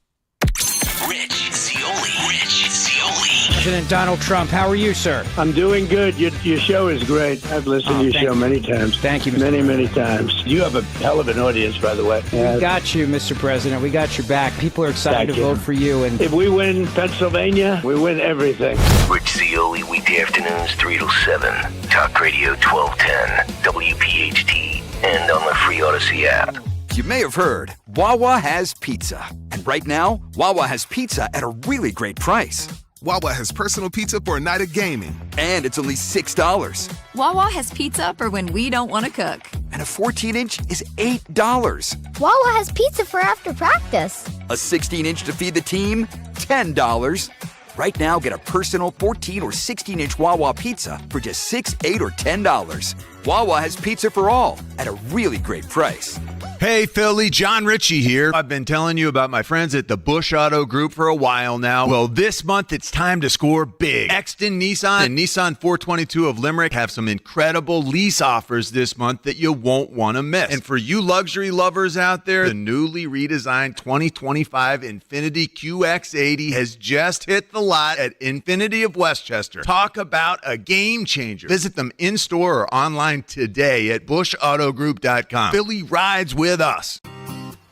President Donald Trump, how are you, sir? I'm doing good. Your show is great. I've listened to your show many times. Thank you, Mr. Many times. You have a hell of an audience, by the way. We got you, Mr. President. We got your back. People are excited to vote for you. And if we win Pennsylvania, we win everything. Rich Zioli, weekday afternoons 3 to 7. Talk Radio 1210, WPHT, and on the free Odyssey app. You may have heard, Wawa has pizza. And right now, Wawa has pizza at a really great price. Wawa has personal pizza for a night of gaming. And it's only $6. Wawa has pizza for when we don't want to cook. And a 14-inch is $8. Wawa has pizza for after practice. A 16-inch to feed the team, $10. Right now, get a personal 14 or 16-inch Wawa pizza for just $6, $8, or $10. Wawa has pizza for all at a really great price. Hey, Philly, John Ritchie here. I've been telling you about my friends at the Bush Auto Group for a while now. Well, this month it's time to score big. Exton Nissan and Nissan 422 of Limerick have some incredible lease offers this month that you won't want to miss. And for you luxury lovers out there, the newly redesigned 2025 Infiniti QX80 has just hit the lot at Infiniti of Westchester. Talk about a game changer. Visit them in-store or online today at bushautogroup.com. Philly rides with us.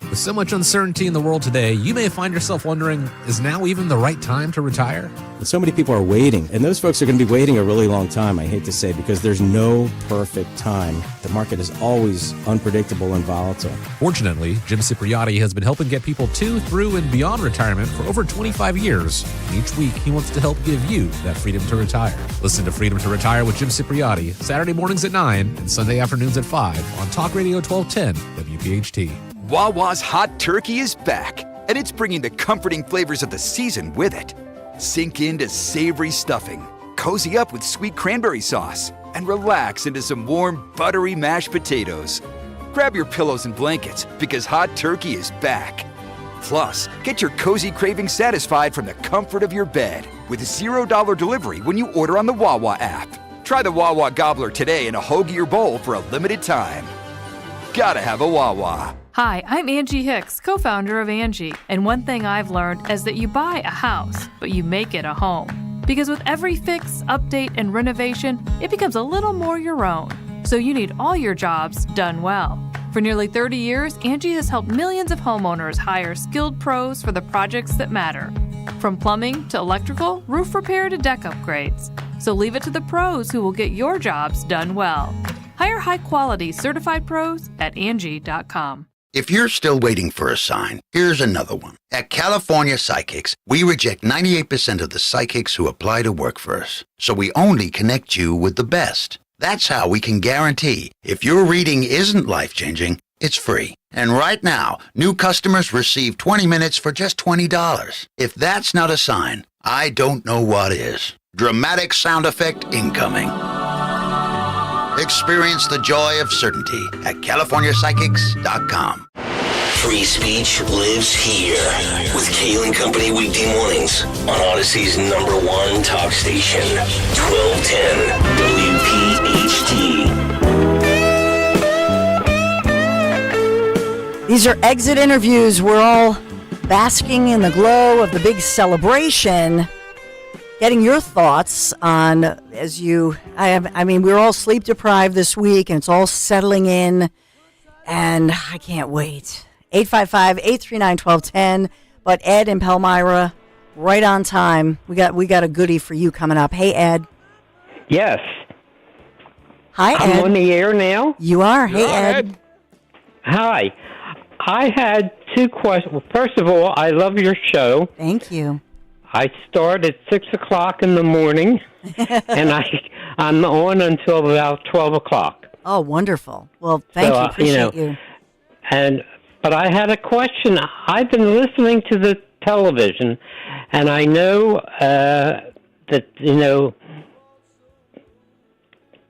With so much uncertainty in the world today, you may find yourself wondering, is now even the right time to retire? So many people are waiting, and those folks are going to be waiting a really long time, I hate to say, because there's no perfect time. The market is always unpredictable and volatile. Fortunately, Jim Cipriotti has been helping get people to, through, and beyond retirement for over 25 years. And each week, he wants to help give you that freedom to retire. Listen to Freedom to Retire with Jim Cipriotti, Saturday mornings at 9 and Sunday afternoons at 5 on Talk Radio 1210 WPHT. Wawa's Hot Turkey is back, and it's bringing the comforting flavors of the season with it. Sink into savory stuffing, cozy up with sweet cranberry sauce, and relax into some warm, buttery mashed potatoes. Grab your pillows and blankets, because Hot Turkey is back. Plus, get your cozy cravings satisfied from the comfort of your bed with $0 delivery when you order on the Wawa app. Try the Wawa Gobbler today in a hoagie or bowl for a limited time. Gotta have a Wawa. Hi, I'm Angie Hicks, co-founder of Angie, and one thing I've learned is that you buy a house, but you make it a home. Because with every fix, update, and renovation, it becomes a little more your own. So you need all your jobs done well. For nearly 30 years, Angie has helped millions of homeowners hire skilled pros for the projects that matter. From plumbing to electrical, roof repair to deck upgrades. So leave it to the pros who will get your jobs done well. Hire high-quality certified pros at Angie.com. If you're still waiting for a sign, here's another one. At California Psychics, we reject 98% of the psychics who apply to work for us. So we only connect you with the best. That's how we can guarantee if your reading isn't life-changing, it's free. And right now, new customers receive 20 minutes for just $20. If that's not a sign, I don't know what is. Dramatic sound effect incoming. Experience the joy of certainty at CaliforniaPsychics.com. Free speech lives here with Kale and Company weekday mornings on Odyssey's #1 talk station, 1210 WPHT. These are exit interviews. We're all basking in the glow of the big celebration. Getting your thoughts on we're all sleep deprived this week and it's all settling in and I can't wait. 855-839-1210. But Ed and Palmyra, right on time. We got a goodie for you coming up. Hey, Ed. Yes. Hi, Ed. I'm on the air now? You are. Hey, Ed. Hi. I had two questions. Well, first of all, I love your show. Thank you. I start at 6 o'clock in the morning, and I'm on until about 12 o'clock. Oh, wonderful. Well, thank you. Appreciate you. But I had a question. I've been listening to the television, and I know that,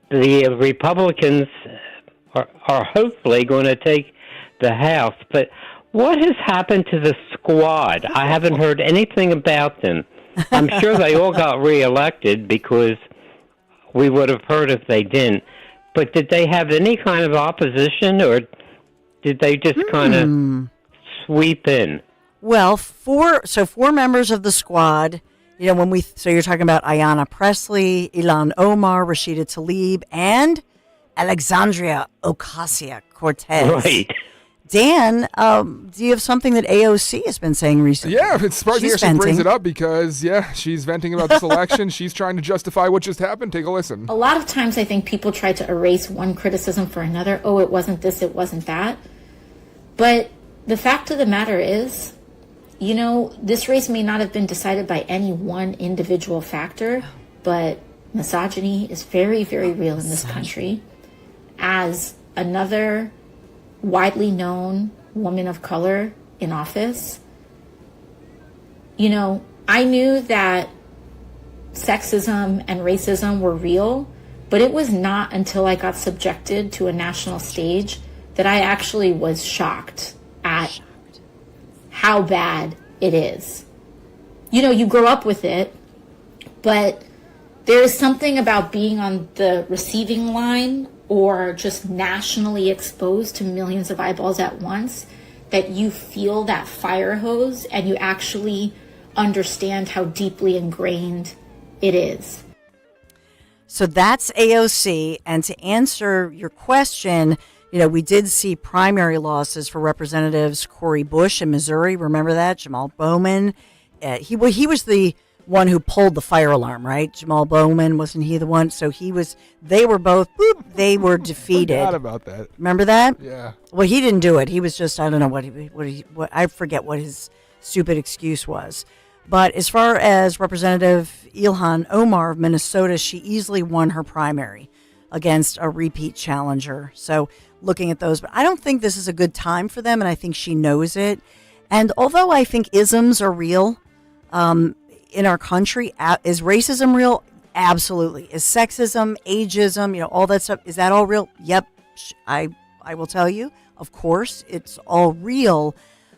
the Republicans are hopefully going to take the House. But what has happened to the squad? I haven't heard anything about them. I'm sure they all got reelected because we would have heard if they didn't. But did they have any kind of opposition, or did they just kind of sweep in? Well, four members of the squad. So you're talking about Ayanna Pressley, Ilhan Omar, Rashida Tlaib, and Alexandria Ocasio-Cortez. Right. Dan, do you have something that AOC has been saying recently? Yeah, it's surprising she brings it up because, she's venting about this election. She's trying to justify what just happened. Take a listen. A lot of times I think people try to erase one criticism for another. Oh, it wasn't this, it wasn't that. But the fact of the matter is, this race may not have been decided by any one individual factor, but misogyny is very, very real in this country. As another widely known woman of color in office, I knew that sexism and racism were real, but it was not until I got subjected to a national stage that I actually was shocked at how bad it is. You grow up with it, but there is something about being on the receiving line or just nationally exposed to millions of eyeballs at once that you feel that fire hose and you actually understand how deeply ingrained it is. So that's AOC. And to answer your question, we did see primary losses for Representatives Cori Bush in Missouri. Remember that? Jamal Bowman. He was the one who pulled the fire alarm, right? Jamal Bowman, wasn't he the one? So they were both, they were defeated. I forgot about that. Remember that? Yeah. Well, he didn't do it. He was just, I don't know what I forget what his stupid excuse was. But as far as Representative Ilhan Omar of Minnesota, she easily won her primary against a repeat challenger. So looking at those, but I don't think this is a good time for them, and I think she knows it. And although I think isms are real, in our country, is racism real? Absolutely. Is sexism, ageism, all that stuff, is that all real? Yep. I will tell you, of course, it's all real,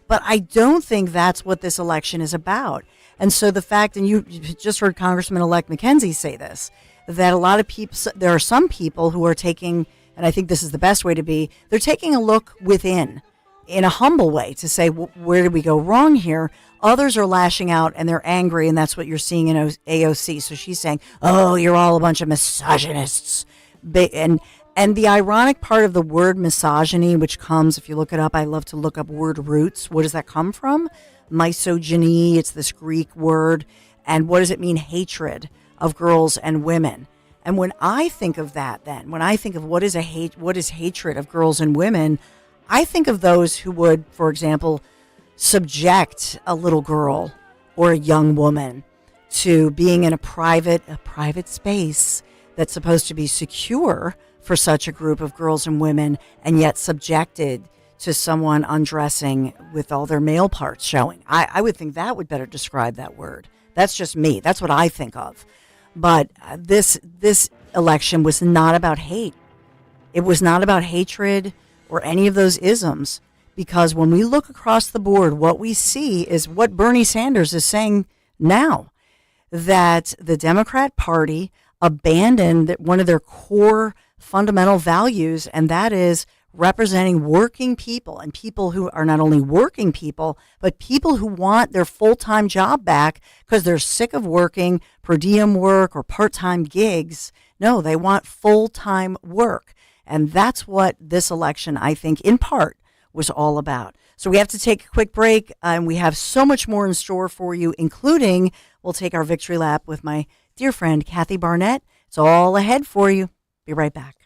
but I don't think that's what this election is about. And so the fact, and you just heard Congressman-elect McKenzie say this, that a lot of people, there are some people who are taking, and I think this is the best way to be, they're taking a look within in a humble way to say, where did we go wrong here? Others are lashing out and they're angry, and that's what you're seeing in AOC. So she's saying, oh, you're all a bunch of misogynists. And the ironic part of the word misogyny, which comes, if you look it up, I love to look up word roots. What does that come from? Misogyny, it's this Greek word. And what does it mean? Hatred of girls and women. And when I think of that, then, when I think of what is hatred of girls and women, I think of those who would, for example, subject a little girl or a young woman to being in a private space that's supposed to be secure for such a group of girls and women, and yet subjected to someone undressing with all their male parts showing. I would think that would better describe that word. That's just me. That's what I think of. But this election was not about hate. It was not about hatred or any of those isms, because when we look across the board, what we see is what Bernie Sanders is saying now, that the Democrat Party abandoned one of their core fundamental values, and that is representing working people, and people who are not only working people, but people who want their full-time job back because they're sick of working per diem work or part-time gigs. No, they want full-time work. And that's what this election, I think, in part, was all about. So we have to take a quick break, and we have so much more in store for you, including we'll take our victory lap with my dear friend, Kathy Barnett. It's all ahead for you. Be right back.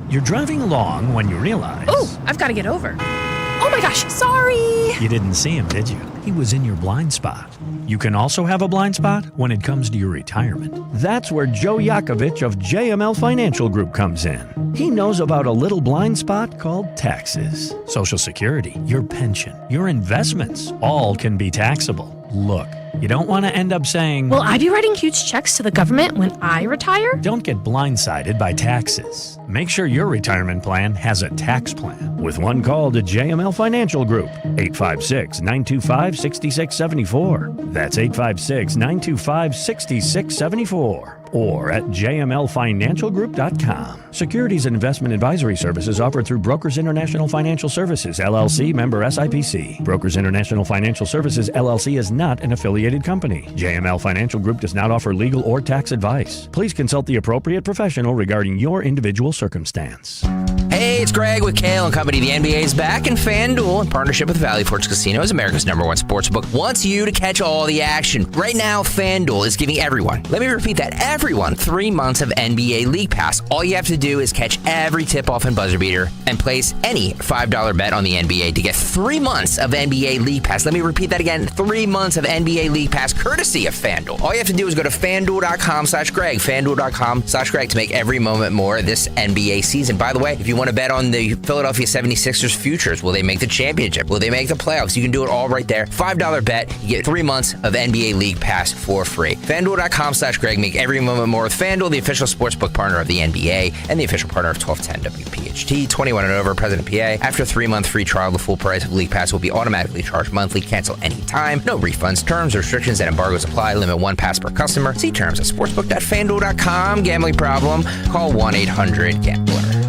You're driving along when you realize... Oh, I've got to get over. Oh my gosh, sorry. You didn't see him, did you? He was in your blind spot. You can also have a blind spot when it comes to your retirement. That's where Joe Yakovich of JML Financial Group comes in. He knows about a little blind spot called taxes. Social Security, your pension, your investments, all can be taxable. Look, you don't want to end up saying, will I be writing huge checks to the government when I retire? Don't get blindsided by taxes. Make sure your retirement plan has a tax plan. With one call to JML Financial Group, 856-925-6674. That's 856-925-6674. Or at jmlfinancialgroup.com. Securities and investment advisory services offered through Brokers International Financial Services, LLC, member SIPC. Brokers International Financial Services, LLC is not an affiliated company. JML Financial Group does not offer legal or tax advice. Please consult the appropriate professional regarding your individual circumstance. Hey, it's Greg with Kale & Company. The NBA is back, and FanDuel, in partnership with Valley Forge Casinos, America's #1 sportsbook, wants you to catch all the action. Right now, FanDuel is giving everyone, let me repeat that, everyone, 3 months of NBA League Pass. All you have to do is catch every tip-off and buzzer beater and place any $5 bet on the NBA to get 3 months of NBA League Pass. Let me repeat that again, 3 months of NBA League Pass, courtesy of FanDuel. All you have to do is go to FanDuel.com/Greg, FanDuel.com/Greg to make every moment more this NBA season. By the way, if you want to bet on the Philadelphia 76ers futures, will they make the championship? Will they make the playoffs? You can do it all right there. $5 bet, you get 3 months of NBA League Pass for free. FanDuel.com/Greg, make every moment more with FanDuel, the official sportsbook partner of the NBA and the official partner of 1210 WPHT. 21 and over, President PA. After a 3-month free trial, the full price of League Pass will be automatically charged monthly. Cancel anytime. No refunds. Terms, restrictions, and embargoes apply. Limit 1 pass per customer. See terms at sportsbook.fanduel.com. Gambling problem? Call 1-800-GAMBLER.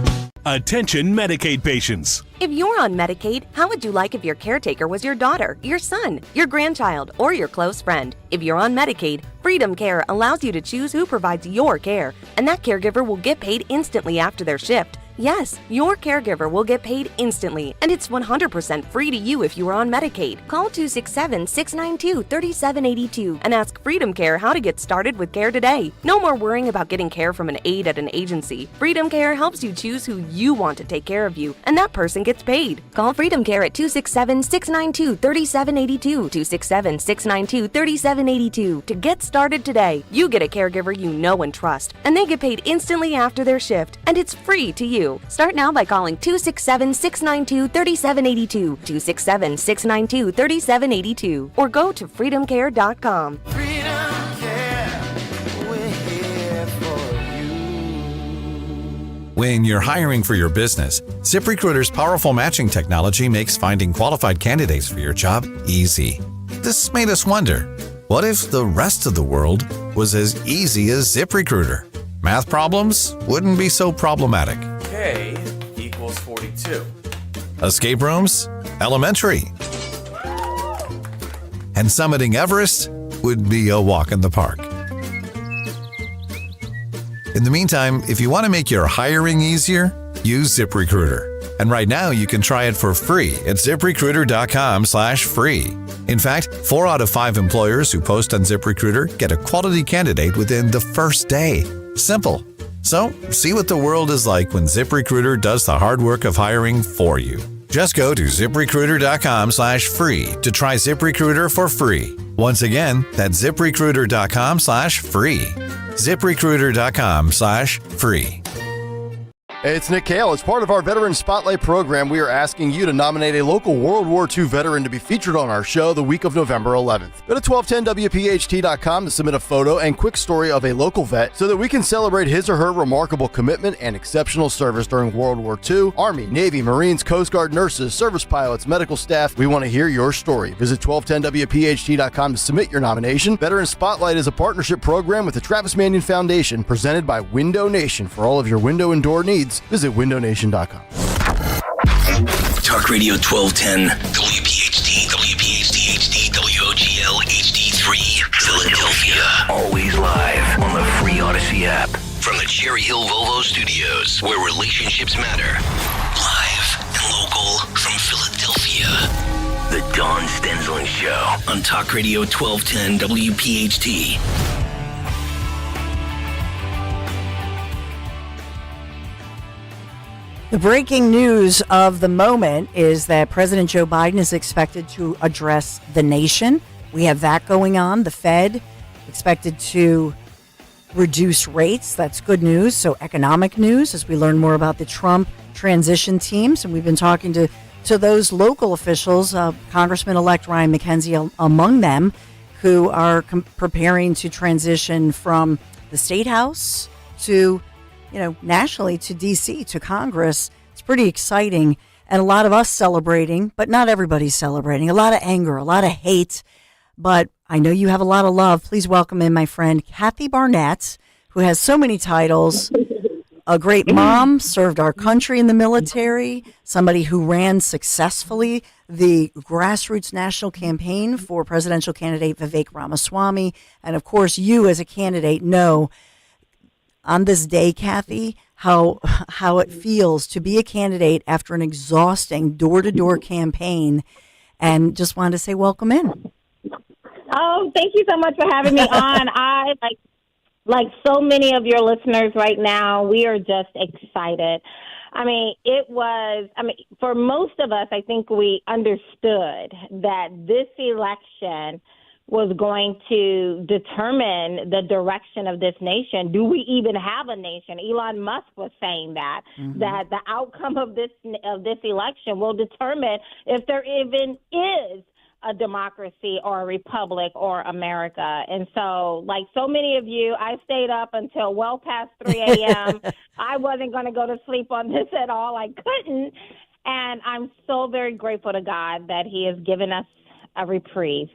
Attention Medicaid patients. If you're on Medicaid, how would you like if your caretaker was your daughter, your son, your grandchild, or your close friend? If you're on Medicaid, Freedom Care allows you to choose who provides your care, and that caregiver will get paid instantly after their shift. Yes, your caregiver will get paid instantly, and it's 100% free to you if you are on Medicaid. Call 267-692-3782 and ask Freedom Care how to get started with care today. No more worrying about getting care from an aide at an agency. Freedom Care helps you choose who you want to take care of you, and that person gets paid. Call Freedom Care at 267-692-3782, 267-692-3782 to get started today. You get a caregiver you know and trust, and they get paid instantly after their shift, and it's free to you. Start now by calling 267-692-3782, 267-692-3782, or go to freedomcare.com. When you're hiring for your business, ZipRecruiter's powerful matching technology makes finding qualified candidates for your job easy. This made us wonder, what if the rest of the world was as easy as ZipRecruiter? Math problems wouldn't be so problematic. K equals 42. Escape rooms? Elementary. And summiting Everest would be a walk in the park. In the meantime, if you want to make your hiring easier, use ZipRecruiter. And right now you can try it for free at ZipRecruiter.com/free. In fact, 4 out of 5 employers who post on ZipRecruiter get a quality candidate within the first day. Simple. So, see what the world is like when ZipRecruiter does the hard work of hiring for you. Just go to ZipRecruiter.com/free to try ZipRecruiter for free. Once again, that's ZipRecruiter.com/free. ZipRecruiter.com/free. It's Nick Kale. As part of our Veteran Spotlight program, we are asking you to nominate a local World War II veteran to be featured on our show the week of November 11th. Go to 1210WPHT.com to submit a photo and quick story of a local vet so that we can celebrate his or her remarkable commitment and exceptional service during World War II. Army, Navy, Marines, Coast Guard, nurses, service pilots, medical staff, we want to hear your story. Visit 1210WPHT.com to submit your nomination. Veteran Spotlight is a partnership program with the Travis Manion Foundation presented by Window Nation. For all of your window and door needs, visit windownation.com. Talk Radio 1210, WPHT, WPHT HD, WOGL HD3, Philadelphia. Always live on the free Odyssey app. From the Cherry Hill Volvo Studios, where relationships matter. Live and local from Philadelphia. The Dawn Stensland Show on Talk Radio 1210, WPHT. The breaking news of the moment is that President Joe Biden is expected to address the nation. We have that going on. The Fed expected to reduce rates. That's good news. So economic news as we learn more about the Trump transition teams. And we've been talking to those local officials, Congressman-elect Ryan McKenzie among them, who are preparing to transition from the State House to nationally to D.C., to Congress. It's pretty exciting. And a lot of us celebrating, but not everybody's celebrating. A lot of anger, a lot of hate. But I know you have a lot of love. Please welcome in my friend Kathy Barnett, who has so many titles. A great mom, served our country in the military, somebody who ran successfully the grassroots national campaign for presidential candidate Vivek Ramaswamy. And of course, you as a candidate know on this day, Kathy, how it feels to be a candidate after an exhausting door-to-door campaign, and just wanted to say welcome in. Oh, thank you so much for having me on. I like so many of your listeners right now, we are just excited. For most of us, I think we understood that this election was going to determine the direction of this nation. Do we even have a nation? Elon Musk was saying that the outcome of this election will determine if there even is a democracy or a republic or America. And so, like so many of you, I stayed up until well past 3 a.m. I wasn't going to go to sleep on this at all. I couldn't. And I'm so very grateful to God that he has given us a reprieve.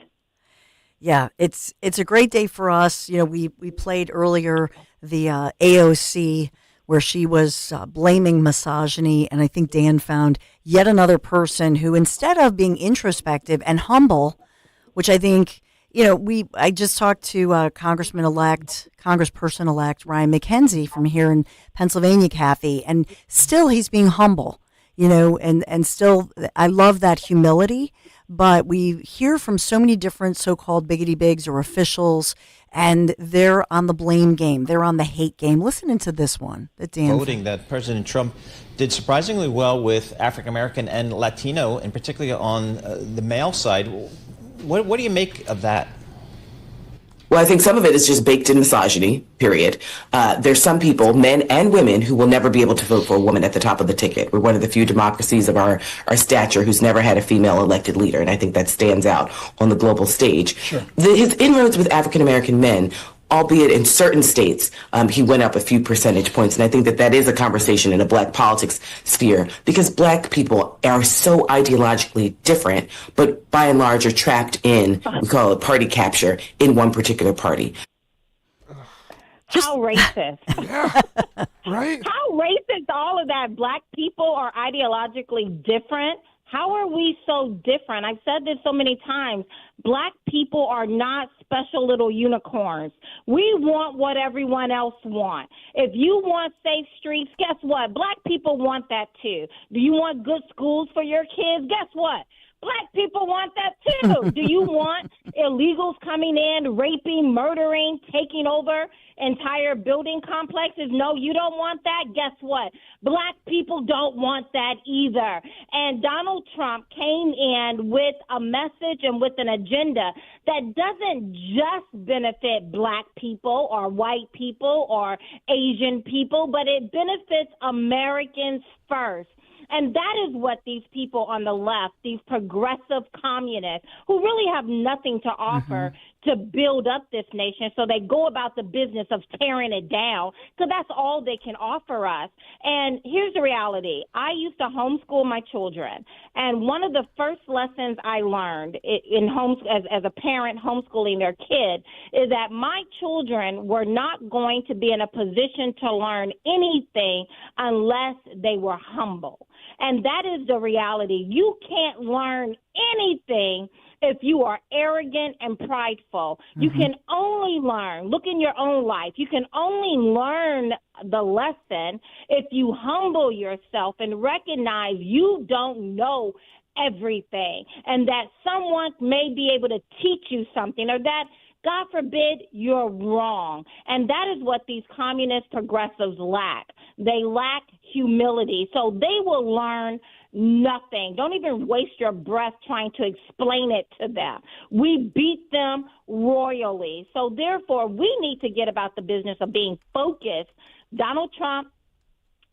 Yeah, it's a great day for us. We played earlier the AOC where she was blaming misogyny, and I think Dan found yet another person who, instead of being introspective and humble, which I think I just talked to Congressperson-elect Ryan McKenzie from here in Pennsylvania, Kathy, and still he's being humble, and still I love that humility. But we hear from so many different so-called biggity bigs or officials, and they're on the blame game. They're on the hate game. Listen into this one that Dan voting that President Trump did surprisingly well with African American and Latino, and particularly on the male side. What do you make of that? Well, I think some of it is just baked in misogyny, period. There's some people, men and women, who will never be able to vote for a woman at the top of the ticket. We're one of the few democracies of our stature who's never had a female elected leader, and I think that stands out on the global stage. Sure. His inroads with African-American men, albeit in certain states, he went up a few percentage points. And I think that is a conversation in a black politics sphere, because black people are so ideologically different, but by and large are trapped in, we call it party capture, in one particular party. How racist. Yeah, right? How racist all of that. Black people are ideologically different. How are we so different? I've said this so many times. Black people are not special little unicorns. We want what everyone else wants. If you want safe streets, guess what? Black people want that too. Do you want good schools for your kids? Guess what? Black people want that too. Do you want illegals coming in, raping, murdering, taking over entire building complexes? No, you don't want that. Guess what? Black people don't want that either. And Donald Trump came in with a message and with an agenda that doesn't just benefit black people or white people or Asian people, but it benefits Americans first. And that is what these people on the left, these progressive communists who really have nothing to offer to build up this nation, so they go about the business of tearing it down, because that's all they can offer us. And here's the reality. I used to homeschool my children, and one of the first lessons I learned as a parent homeschooling their kid is that my children were not going to be in a position to learn anything unless they were humble. And that is the reality. You can't learn anything if you are arrogant and prideful. You can only learn, look in your own life, you can only learn the lesson if you humble yourself and recognize you don't know everything, and that someone may be able to teach you something, or that, God forbid, you're wrong. And that is what these communist progressives lack. They lack humility. So they will learn nothing. Don't even waste your breath trying to explain it to them. We beat them royally. So therefore, we need to get about the business of being focused. Donald Trump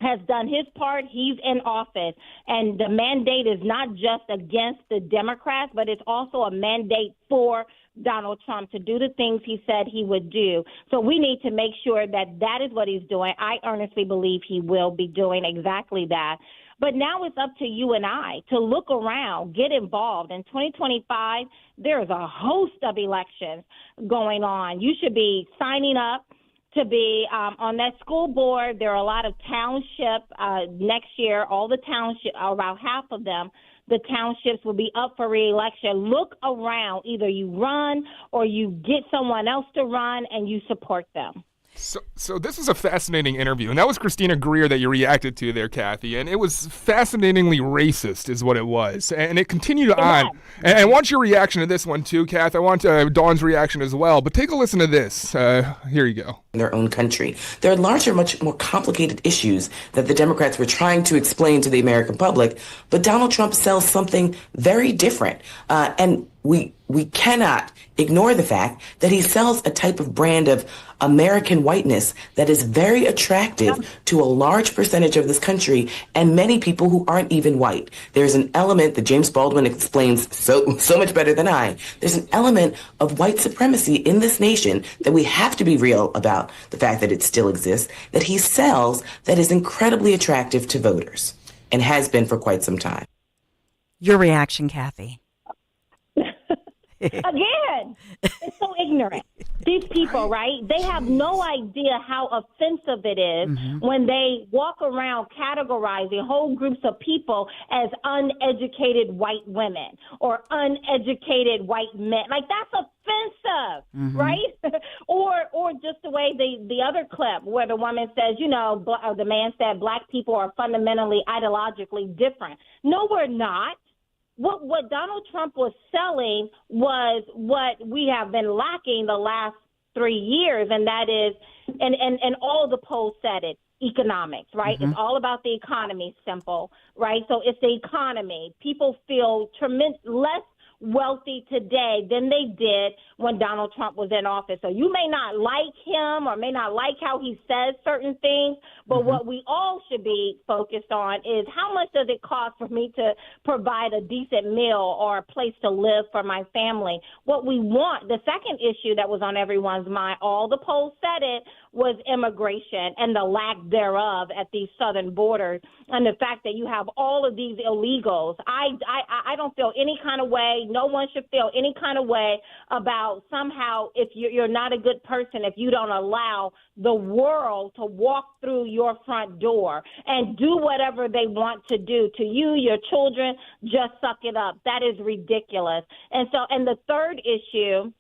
has done his part. He's in office. And the mandate is not just against the Democrats, but it's also a mandate for Donald Trump to do the things he said he would do. So we need to make sure that that is what he's doing. I earnestly believe he will be doing exactly that. But now it's up to you and I to look around, get involved. In 2025, there's a host of elections going on. You should be signing up to be on that school board. There are a lot of townships next year. All the townships, about half of them, the townships will be up for re-election. Look around. Either you run or you get someone else to run and you support them. So this was a fascinating interview, and that was Christina Greer that you reacted to there, Kathy, and it was fascinatingly racist is what it was, and it continued on. And I want your reaction to this one too, Kath. I want Dawn's reaction as well, but take a listen to this. Here you go. In their own country. There are larger, much more complicated issues that the Democrats were trying to explain to the American public, but Donald Trump sells something very different. And we cannot ignore the fact that he sells a type of brand of American whiteness that is very attractive to a large percentage of this country and many people who aren't even white. There's an element that James Baldwin explains so much better than I. There's an element of white supremacy in this nation that we have to be real about, the fact that it still exists, that he sells, that is incredibly attractive to voters and has been for quite some time. Your reaction, Kathy? Again, it's so ignorant. These people, right? They have no idea how offensive it is when they walk around categorizing whole groups of people as uneducated white women or uneducated white men. Like, that's offensive, right? or just the way the other clip where the woman says, or the man said, black people are fundamentally ideologically different. No, we're not. What Donald Trump was selling was what we have been lacking the last 3 years, and that is, and all the polls said it, economics, right? It's all about the economy, simple, right? So it's the economy. People feel less wealthy today than they did when Donald Trump was in office. So you may not like him or may not like how he says certain things, but what we all should be focused on is how much does it cost for me to provide a decent meal or a place to live for my family? What we want, the second issue that was on everyone's mind, all the polls said it, was immigration and the lack thereof at these southern borders, and the fact that you have all of these illegals. I don't feel any kind of way. No one should feel any kind of way about somehow if you're not a good person if you don't allow the world to walk through your front door and do whatever they want to do to you, your children. Just suck it up. That is ridiculous. And the third issue,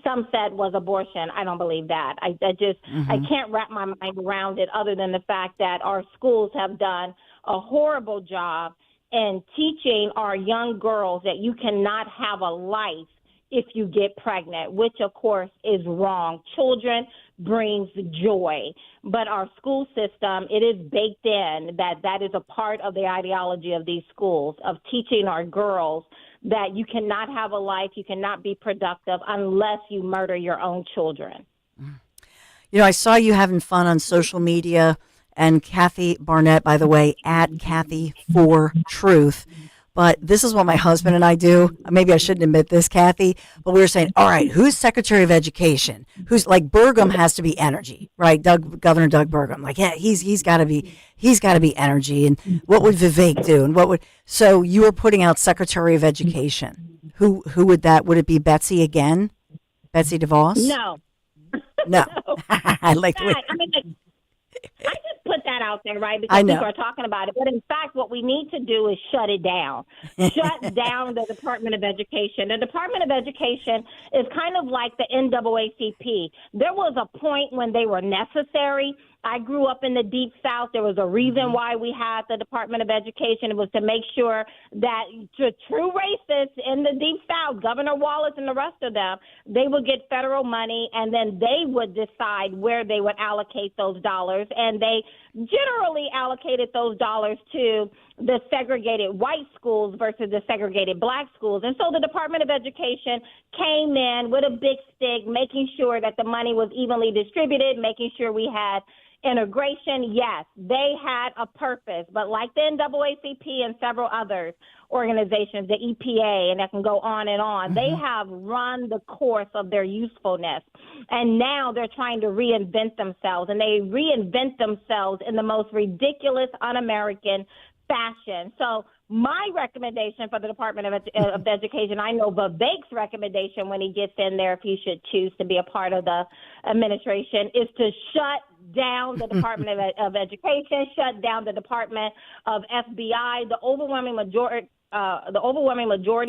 some said, was abortion. I don't believe that. I can't wrap my mind around it other than the fact that our schools have done a horrible job in teaching our young girls that you cannot have a life if you get pregnant, which of course is wrong. Children brings joy, but our school system, it is baked in that is a part of the ideology of these schools, of teaching our girls that you cannot have a life, you cannot be productive unless you murder your own children. You know, I saw you having fun on social media, and Kathy Barnett, by the way, at Kathy for Truth. But this is what my husband and I do. Maybe I shouldn't admit this, Kathy, but we were saying, all right, who's Secretary of Education? Who's like Burgum has to be energy, right? Governor Doug Burgum. Like, yeah, he's got to be energy. And what would Vivek do? And so you were putting out Secretary of Education. Who would that? Would it be Betsy again? Betsy DeVos? No. No. I like the way. I just put that out there, right, because people are talking about it. But in fact, what we need to do is shut it down. Shut down the Department of Education. The Department of Education is kind of like the NAACP. There was a point when they were necessary. I grew up in the Deep South. There was a reason why we had the Department of Education. It was to make sure that the true racists in the Deep South, Governor Wallace and the rest of them, they would get federal money, and then they would decide where they would allocate those dollars. And they generally allocated those dollars to the segregated white schools versus the segregated black schools. And so the Department of Education came in with a big stick, making sure that the money was evenly distributed, making sure we had integration. Yes, they had a purpose, but like the NAACP and several other organizations, the EPA, and that can go on, they have run the course of their usefulness. And now they're trying to reinvent themselves, and they reinvent themselves in the most ridiculous, un-American fashion. So my recommendation for the Department of Education, I know Vivek's recommendation when he gets in there, if he should choose to be a part of the administration, is to shut down the Department of Education, shut down the Department of FBI. The overwhelming majority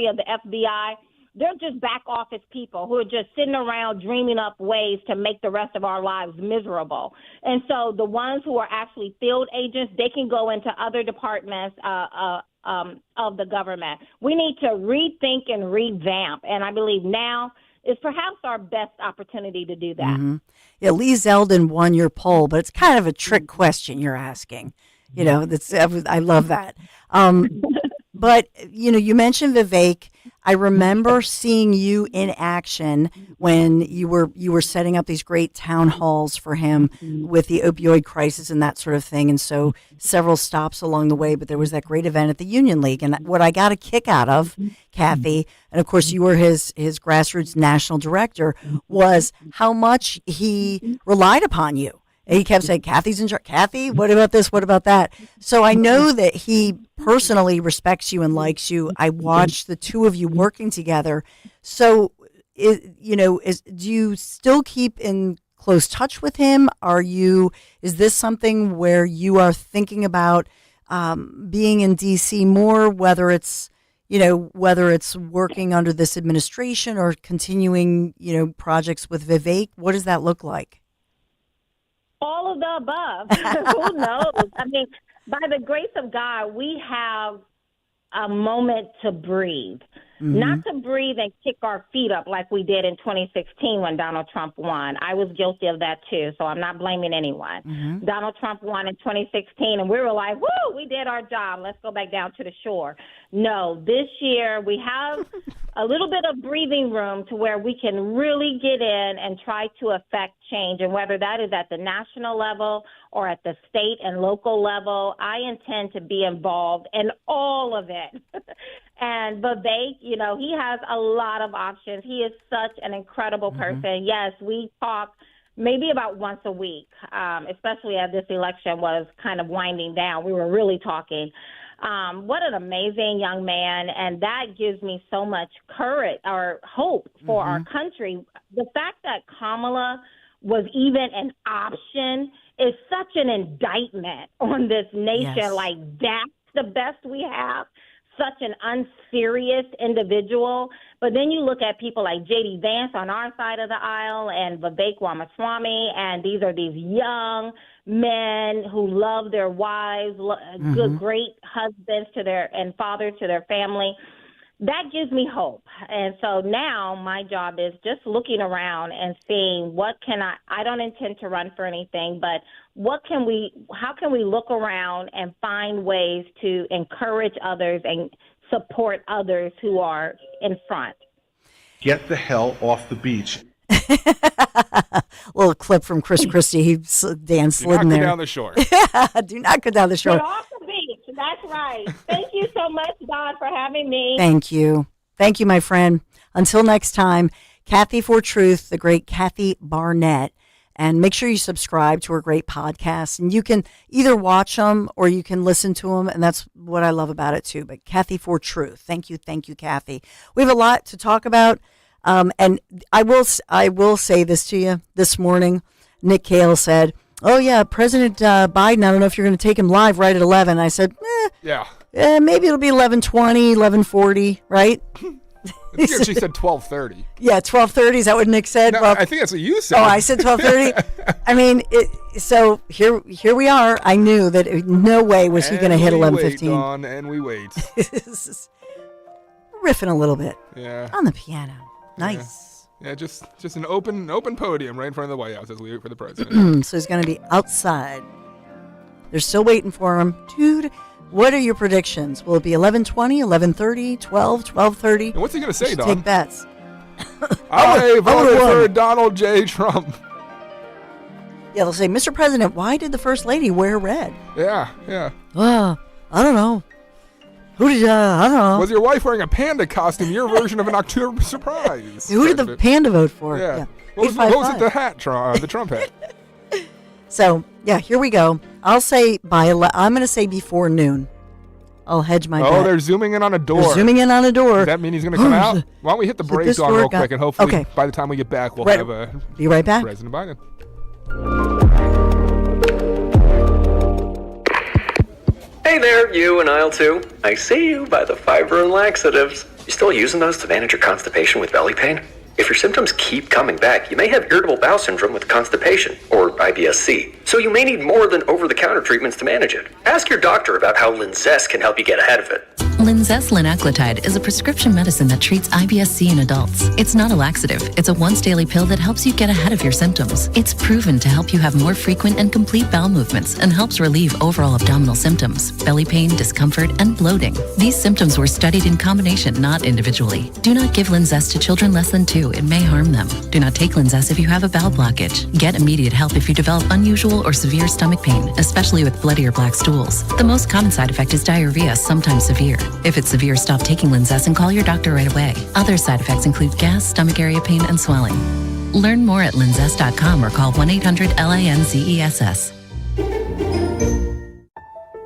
of the FBI, they're just back office people who are just sitting around dreaming up ways to make the rest of our lives miserable. And so the ones who are actually field agents, they can go into other departments of the government. We need to rethink and revamp, and I believe now is perhaps our best opportunity to do that. Mm-hmm. Yeah, Lee Zeldin won your poll, but it's kind of a trick question you're asking. You know, I love that. But, you know, you mentioned Vivek. I remember seeing you in action when you were setting up these great town halls for him with the opioid crisis and that sort of thing. And so several stops along the way, but there was that great event at the Union League. And what I got a kick out of, Kathy, and of course you were his grassroots national director, was how much he relied upon you. And he kept saying, Kathy's in charge. Kathy, what about this? What about that? So I know that he personally respects you and likes you. I watched the two of you working together. So, do you still keep in close touch with him? Is this something where you are thinking about being in D.C. more, whether it's working under this administration or continuing, projects with Vivek? What does that look like? All of the above. Who knows? I mean, by the grace of God, we have a moment to breathe. Mm-hmm. Not to breathe and kick our feet up like we did in 2016 when Donald Trump won. I was guilty of that too, so I'm not blaming anyone. Mm-hmm. Donald Trump won in 2016, and we were like, woo, we did our job. Let's go back down to the shore. No, this year we have a little bit of breathing room to where we can really get in and try to affect change. And whether that is at the national level or at the state and local level, I intend to be involved in all of it. And Vivek, he has a lot of options. He is such an incredible person. Mm-hmm. Yes, we talk maybe about once a week, especially as this election was kind of winding down. We were really talking. What an amazing young man, and that gives me so much courage or hope for our country. The fact that Kamala was even an option is such an indictment on this nation. Yes. Like, that's the best we have. such an unserious individual. But then you look at people like J.D. Vance on our side of the aisle and Vivek Ramaswamy, and these are these young men who love their wives, good, great husbands to and fathers to their family. That gives me hope. And so now my job is just looking around and seeing I don't intend to run for anything, but how can we look around and find ways to encourage others and support others who are in front? Get the hell off the beach. Little clip from Chris Christie. Dan slid in there. Do not go down the shore. Do not go down the shore. Get off the beach. That's right. Thank you so much, Don, for having me. Thank you. Thank you, my friend. Until next time, Kathy for Truth, the great Kathy Barnett. And make sure you subscribe to her great podcast. And you can either watch them or you can listen to them. And that's what I love about it, too. But Kathy for Truth. Thank you, Kathy. We have a lot to talk about. And I will say this to you this morning. Nick Cale said, "Oh, yeah, President Biden, I don't know if you're going to take him live right at 11. I said, maybe it'll be 11:20, 11:40, right? I think she said 12:30. Yeah, 12:30. Is that what Nick said? No, well, I think that's what you said. Oh, I said 12:30. I mean, so here we are. I knew that no way was he going to hit 11:15. And we wait. Riffing a little bit. Yeah. On the piano. Nice. Yeah, just an open podium right in front of the White House as we wait for the president. So he's going to be outside. They're still waiting for him. Dude, what are your predictions? Will it be 11:20, 11:30, 12, 12:30? And what's he going to say, Don? Take bets. I voted for Donald J. Trump. Yeah, they'll say, Mr. President, why did the First Lady wear red? Yeah. I don't know. I don't know. Was your wife wearing a panda costume, your version of an October surprise? Who did the panda vote for? Yeah. What was it, the hat, the Trump hat? So, yeah, here we go. I'll say I'm going to say before noon. I'll hedge my bet. Oh, they're zooming in on a door. They're zooming in on a door. Does that mean he's going to come out? Why don't we hit the brakes on real quick, and hopefully by the time we get back, we'll have be right back. President Biden. Hey there, you in aisle 2. I see you by the fiber and laxatives. You still using those to manage your constipation with belly pain? If your symptoms keep coming back, you may have irritable bowel syndrome with constipation, or IBS-C. So you may need more than over-the-counter treatments to manage it. Ask your doctor about how Linzess can help you get ahead of it. Linzess linaclotide is a prescription medicine that treats IBS-C in adults. It's not a laxative. It's a once-daily pill that helps you get ahead of your symptoms. It's proven to help you have more frequent and complete bowel movements and helps relieve overall abdominal symptoms, belly pain, discomfort, and bloating. These symptoms were studied in combination, not individually. Do not give Linzess to children less than 2. It may harm them. Do not take Linzess if you have a bowel blockage. Get immediate help if you develop unusual or severe stomach pain, especially with bloody or black stools. The most common side effect is diarrhea, sometimes severe. If it's severe, stop taking Linzess and call your doctor right away. Other side effects include gas, stomach area pain, and swelling. Learn more at linzess.com or call 1-800-LINZESS.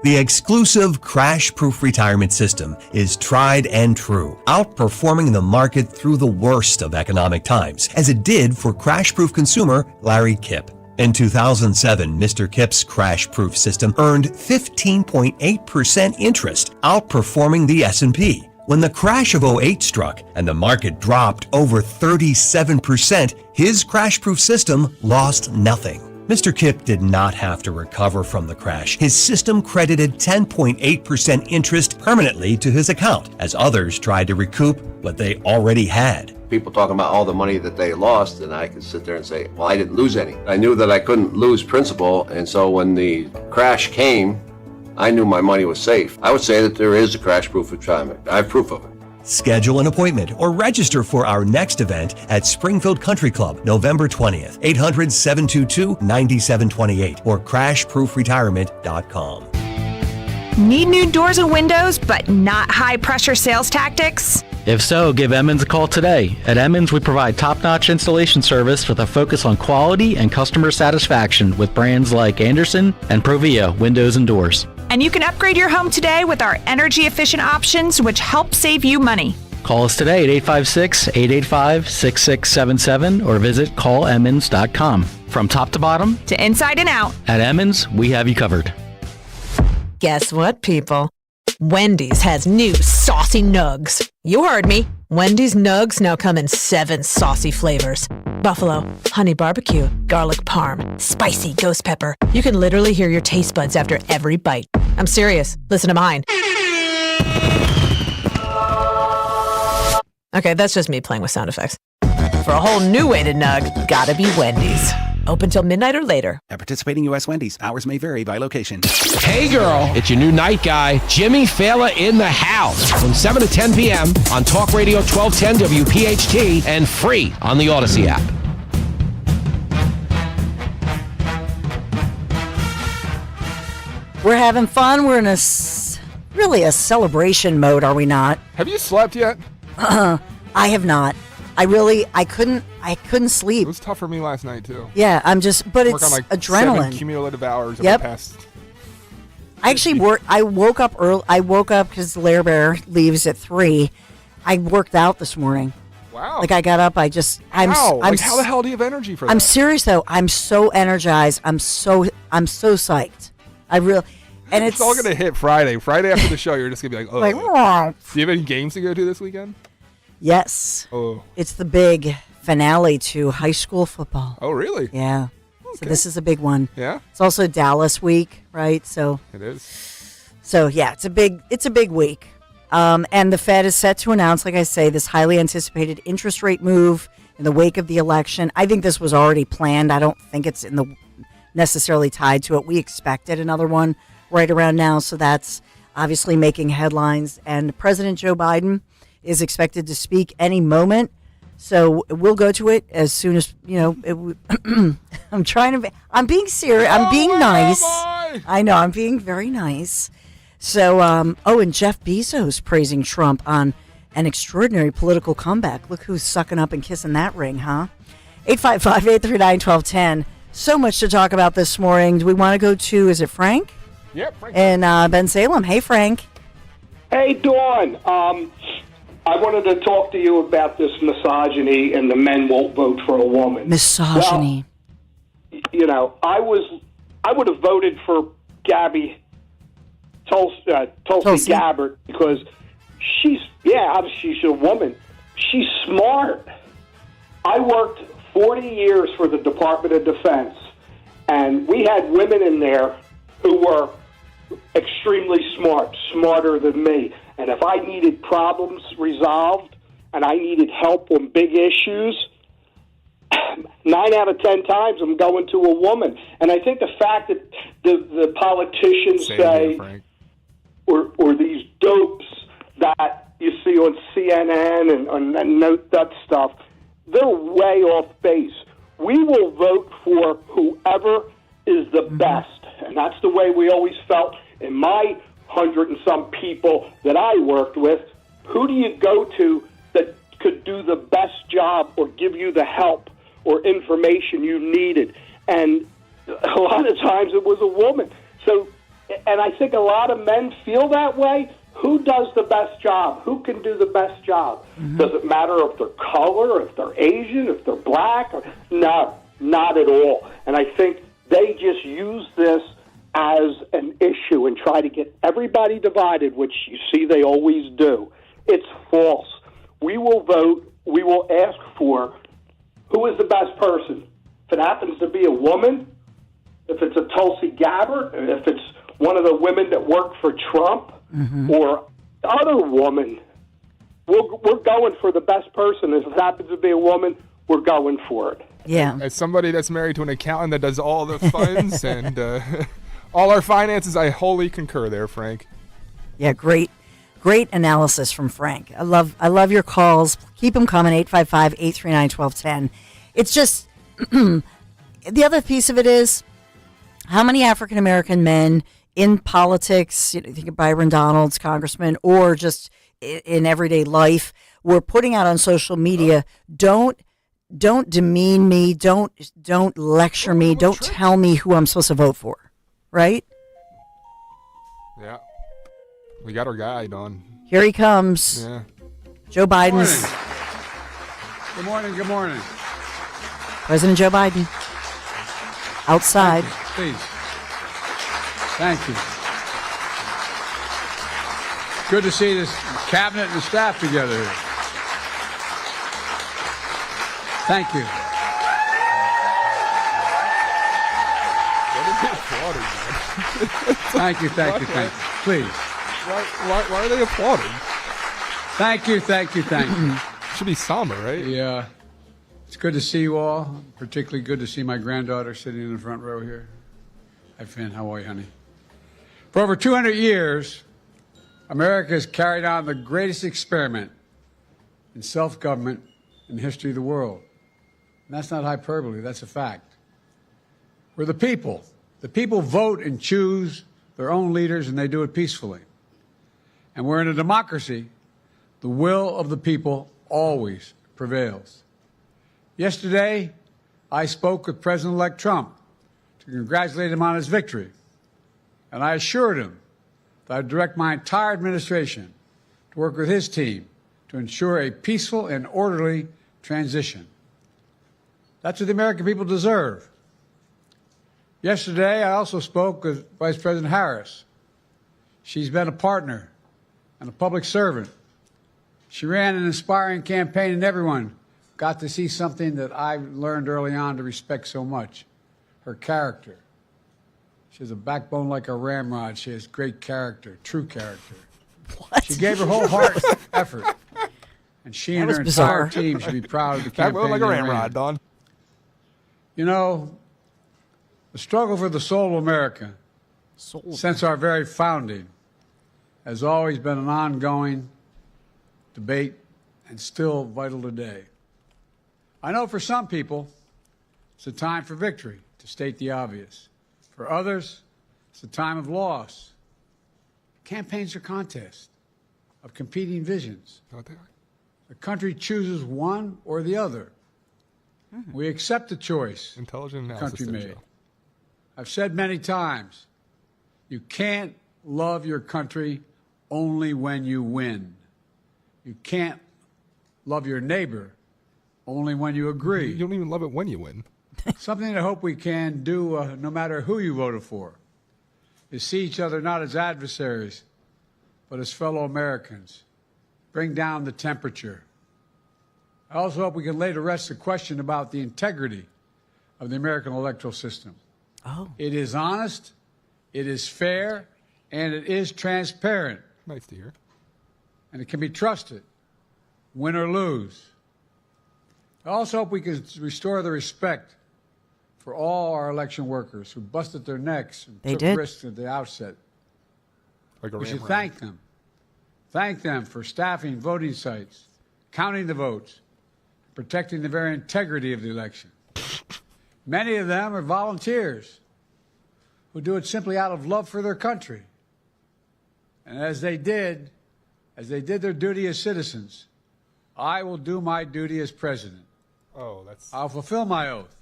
The exclusive crash-proof retirement system is tried and true, outperforming the market through the worst of economic times, as it did for crash-proof consumer Larry Kipp. In 2007, Mr. Kipp's crash-proof system earned 15.8% interest, outperforming the S&P. When the crash of 2008 struck and the market dropped over 37%, his crash-proof system lost nothing. Mr. Kipp did not have to recover from the crash. His system credited 10.8% interest permanently to his account, as others tried to recoup what they already had. People talking about all the money that they lost, and I could sit there and say, well, I didn't lose any. I knew that I couldn't lose principal, and so when the crash came, I knew my money was safe. I would say that there is a crash-proof retirement. I have proof of it. Schedule an appointment or register for our next event at Springfield Country Club, November 20th, 800-722-9728 or crashproofretirement.com. Need new doors and windows, but not high-pressure sales tactics? If so, give Emmons a call today. At Emmons, we provide top-notch installation service with a focus on quality and customer satisfaction with brands like Anderson and Provia Windows and Doors. And you can upgrade your home today with our energy-efficient options, which help save you money. Call us today at 856-885-6677 or visit callemmons.com. From top to bottom, to inside and out, at Emmons, we have you covered. Guess what, people? Wendy's has new saucy nugs. You heard me. Wendy's nugs now come in 7 saucy flavors. Buffalo, honey barbecue, garlic parm, spicy ghost pepper. You can literally hear your taste buds after every bite. I'm serious. Listen to mine. Okay, that's just me playing with sound effects. For a whole new way to nug, gotta be Wendy's. Open till midnight or later. At participating U.S. Wendy's, hours may vary by location. Hey girl, it's your new night guy, Jimmy Fallon in the house from 7 to 10 p.m. on Talk Radio 1210 WPHT and free on the Odyssey app. We're having fun. We're in really a celebration mode, are we not? Have you slept yet? I have not. I couldn't sleep. It was tough for me last night too. Yeah, but it's on like adrenaline. 7 cumulative hours over Yep. the past. I actually I woke up early. I woke up because Lair Bear leaves at 3. I worked out this morning. Wow. Like I got up. How the hell do you have energy for that? I'm serious though. I'm so energized. I'm so psyched. And it's all gonna hit Friday. Friday after the show, you're just gonna be like, oh. Like, do you have any games to go to this weekend? Yes. Oh. It's the big finale to high school football. Oh, really? Yeah. Okay. So this is a big one. Yeah. It's also Dallas week, right? So it is. So yeah, it's a big week. And the Fed is set to announce, like I say, this highly anticipated interest rate move in the wake of the election. I think this was already planned. I don't think it's necessarily tied to it. We expected another one right around now, so that's obviously making headlines. And President Joe Biden is expected to speak any moment, so we'll go to it as soon as I'm being serious. I'm being nice. I know I'm being very nice. So, and Jeff Bezos praising Trump on an extraordinary political comeback. Look who's sucking up and kissing that ring, huh? 855-839-1210. So much to talk about this morning. Do we want to go to, is it Frank? Yep, Frank. And Ben Salem. Hey, Frank. Hey, Dawn. I wanted to talk to you about this misogyny and the men won't vote for a woman. Misogyny. Well, I would have voted for Tulsi Gabbard because she's a woman. She's smart. I worked 40 years for the Department of Defense, and we had women in there who were extremely smart, smarter than me. And if I needed problems resolved and I needed help on big issues, 9 out of 10 times I'm going to a woman. And I think the fact that the politicians or these dopes that you see on CNN and note that stuff, they're way off base. We will vote for whoever is the best. And that's the way we always felt in my 100 and some people that I worked with. Who do you go to that could do the best job or give you the help or information you needed? And a lot of times it was a woman. So, and I think a lot of men feel that way. Who does the best job? Who can do the best job? Does it matter if they're color, if they're Asian, if they're black? No, not at all. And I think they just use this as an issue and try to get everybody divided, which you see they always do. It's false. We will vote. We will ask for who is the best person. If it happens to be a woman, if it's a Tulsi Gabbard, if it's one of the women that worked for Trump or other woman, we're going for the best person. If it happens to be a woman, we're going for it. Yeah. As somebody that's married to an accountant that does all the funds and all our finances, I wholly concur there, Frank. Yeah, great analysis from Frank. I love your calls. Keep them coming, 855-839-1210. It's just, the other piece of it is, how many African-American men in politics, you think of Byron Donalds, congressman, or just in everyday life, were putting out on social media, don't demean me, don't lecture me, don't tell me who I'm supposed to vote for, right? Yeah. We got our guy, Don. Here he comes. Yeah. Joe Biden's. Good morning. Good morning. President Joe Biden. Outside. Please. Thank you. good to see this cabinet and the staff together here. Thank you. Thank you. Please. Why are they applauding? Thank you. Should be somber, right? Yeah. It's good to see you all. Particularly good to see my granddaughter sitting in the front row here. Hi, Finn. How are you, honey? For over 200 years, America has carried on the greatest experiment in self-government in the history of the world. And that's not hyperbole. That's a fact. We're the people. The people vote and choose their own leaders, and they do it peacefully. And we're in a democracy. The will of the people always prevails. Yesterday, I spoke with President-elect Trump to congratulate him on his victory. And I assured him that I'd direct my entire administration to work with his team to ensure a peaceful and orderly transition. That's what the American people deserve. Yesterday, I also spoke with Vice President Harris. She's been a partner and a public servant. She ran an inspiring campaign, and everyone got to see something that I learned early on to respect so much, her character. She has a backbone like a ramrod. She has great character, true character. What? She gave her whole heart effort, and she and her entire team should be proud of the campaign. Backbone like a ramrod, Don. You know, the struggle for the soul of America since our very founding has always been an ongoing debate and still vital today. I know for some people, it's a time for victory, to state the obvious. For others, it's a time of loss. Campaigns are contests of competing visions. The country chooses one or the other. We accept the choice Intelligent the analysis country show. made. I've said many times, you can't love your country only when you win. You can't love your neighbor only when you agree. You don't even love it when you win. Something I hope we can do, no matter who you voted for, is see each other not as adversaries, but as fellow Americans. Bring down the temperature. I also hope we can lay to rest the question about the integrity of the American electoral system. Oh. It is honest, it is fair, and it is transparent. Nice to hear. And it can be trusted, win or lose. I also hope we can restore the respect for all our election workers who busted their necks and took risks at the outset. We should thank them. Thank them for staffing voting sites, counting the votes, protecting the very integrity of the election. Many of them are volunteers who do it simply out of love for their country. And as they did their duty as citizens, I will do my duty as president. I'll fulfill my oath,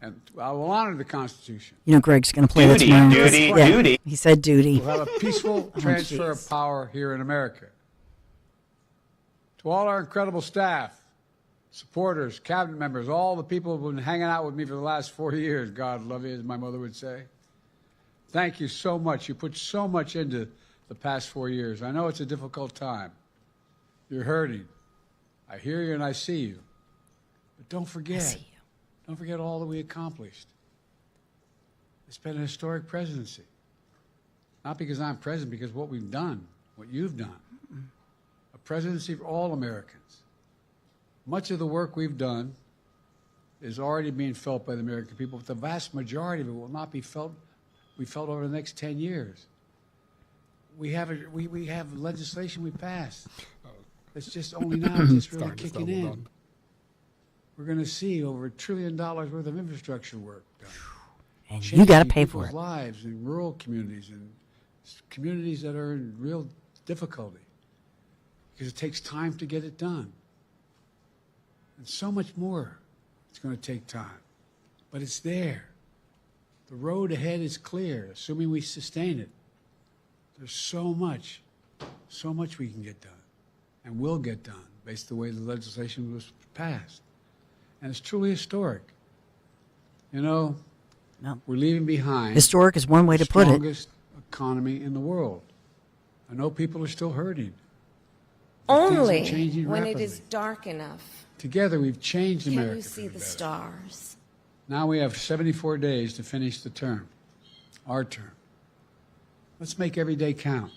and I will honor the Constitution. You know, Greg's going to play that tomorrow. Duty. He said duty. We'll have a peaceful transfer of power here in America. To all our incredible staff, supporters, cabinet members, all the people who've been hanging out with me for the last 4 years, God love you, as my mother would say. Thank you so much. You put so much into the past 4 years. I know it's a difficult time. You're hurting. I hear you and I see you. But don't forget. Don't forget all that we accomplished. It's been a historic presidency. Not because I'm president, because what we've done, what you've done. A presidency for all Americans. Much of the work we've done is already being felt by the American people, but the vast majority of it will not be felt over the next 10 years. We have legislation we passed. It's just only now just really kicking in. We're going to see over $1 trillion worth of infrastructure work done. And you got to pay for it. Lives in rural communities and communities that are in real difficulty because it takes time to get it done. And so much more it's going to take time. But it's there. The road ahead is clear, assuming we sustain it. There's so much we can get done and will get done based on the way the legislation was passed. And it's truly historic. You know, we're leaving behind historic is one way to put it. The strongest economy in the world. I know people are still hurting. Only Things are changing when rapidly. it is dark enough Together, we've changed can America. you see the stars. Now we have 74 days to finish the term, our term. Let's make every day count.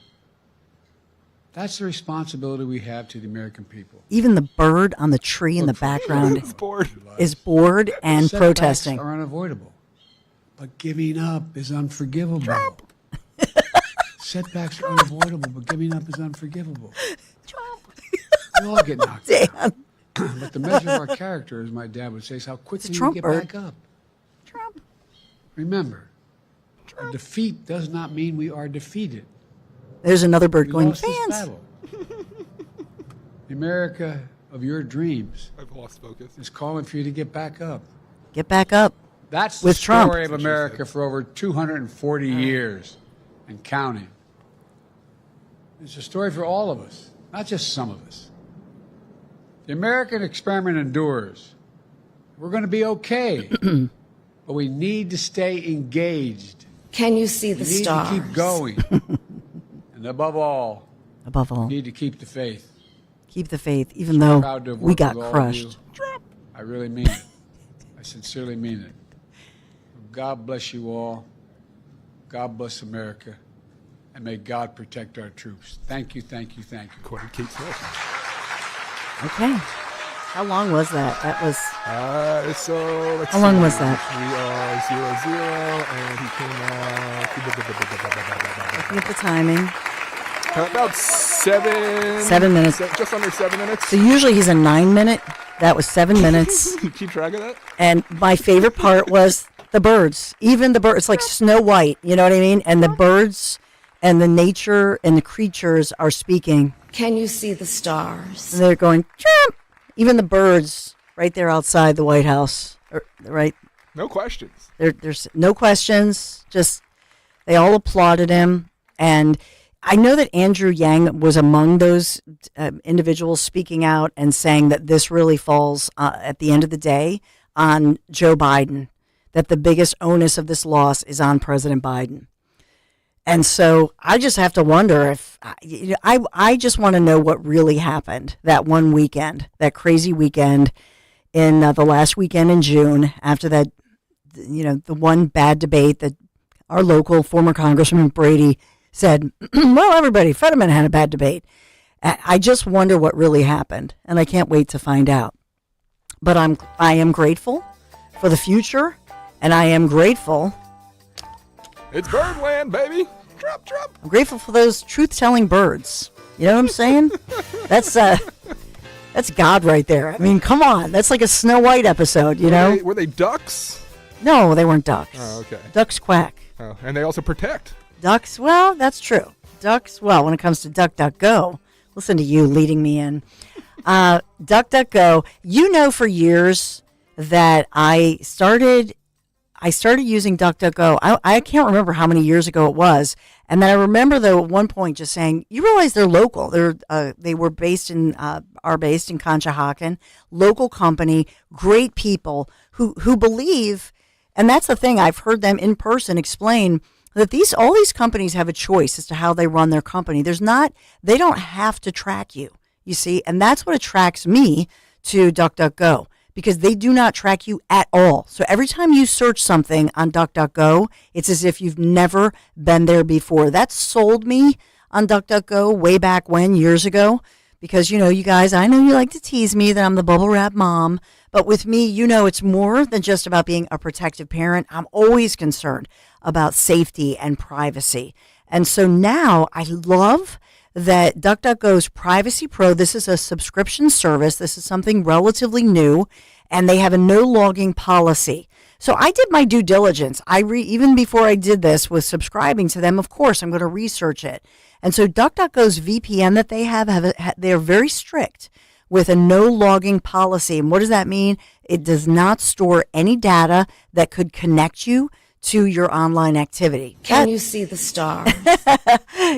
That's the responsibility we have to the American people. Even the bird on the tree in the background is bored and Setbacks protesting. are unavoidable, but giving up is unforgivable. Setbacks are unavoidable, but giving up is unforgivable. We all get knocked down. But the measure of our character, as my dad would say, is how quickly we Trump get bird. back up. Remember, a defeat does not mean we are defeated. There's another bird We going, lost this fans. battle. The America of your dreams I've lost focus. is calling for you to get back up. Get back up. That's with the Trump. story of America for over 240 years and counting. It's a story for all of us, not just some of us. The American experiment endures. We're going to be okay, but we need to stay engaged. Can you see the We need stars? to keep going. And above all, we need to keep the faith. Keep the faith, even I'm though proud to have we worked got with all of crushed. you. I really mean it. I sincerely mean it. God bless you all. God bless America. And may God protect our troops. Thank you, thank you, thank you. According to Kate Smith. Okay. How long was that? That was. So let's How long see. was that? We are 0-0, and he came out. Looking at the timing. About 7. 7 minutes. Just under 7 minutes. So usually he's a 9-minute. That was 7 minutes. You keep track of that? And my favorite part was the birds. Even the birds. It's like Snow White. You know what I mean? And the birds and the nature and the creatures are speaking. Can you see the stars? And they're going, chirp. Even the birds right there outside the White House. Right. No questions. There's no questions. Just they all applauded him. And I know that Andrew Yang was among those individuals speaking out and saying that this really falls at the end of the day on Joe Biden, that the biggest onus of this loss is on President Biden. And so I just have to wonder if I just want to know what really happened that one weekend, that crazy weekend in the last weekend in June after that, the one bad debate that our local former Congressman Brady said, well, everybody, Fetterman had a bad debate. I just wonder what really happened, and I can't wait to find out. But I am grateful for the future, and I am grateful. It's Birdland, baby. Drop. I'm grateful for those truth-telling birds. You know what I'm saying? That's God right there. I mean, come on. That's like a Snow White episode, you know? Were they ducks? No, they weren't ducks. Oh, okay. Ducks quack. Oh, and they also protect. Ducks, well, that's true. Ducks, well, when it comes to Duck, Duck, Go, listen to you leading me in. Duck, Duck, Go, for years that I started using DuckDuckGo. I can't remember how many years ago it was. And then I remember, though, at one point just saying, you realize they're local. They were based in Conshohocken, local company, great people who believe, and that's the thing, I've heard them in person explain that all these companies have a choice as to how they run their company. They don't have to track you, you see, and that's what attracts me to DuckDuckGo. Because they do not track you at all. So every time you search something on DuckDuckGo, it's as if you've never been there before. That sold me on DuckDuckGo way back when, years ago. Because, you guys, I know you like to tease me that I'm the bubble wrap mom. But with me, it's more than just about being a protective parent. I'm always concerned about safety and privacy. And so now I love that DuckDuckGo's Privacy Pro, this is a subscription service. This is something relatively new, and they have a no logging policy. So I did my due diligence. Even before I did this with subscribing to them, of course, I'm going to research it. And so DuckDuckGo's VPN that they have they're very strict with a no logging policy. And what does that mean? It does not store any data that could connect you to your online activity. Can you see the stars?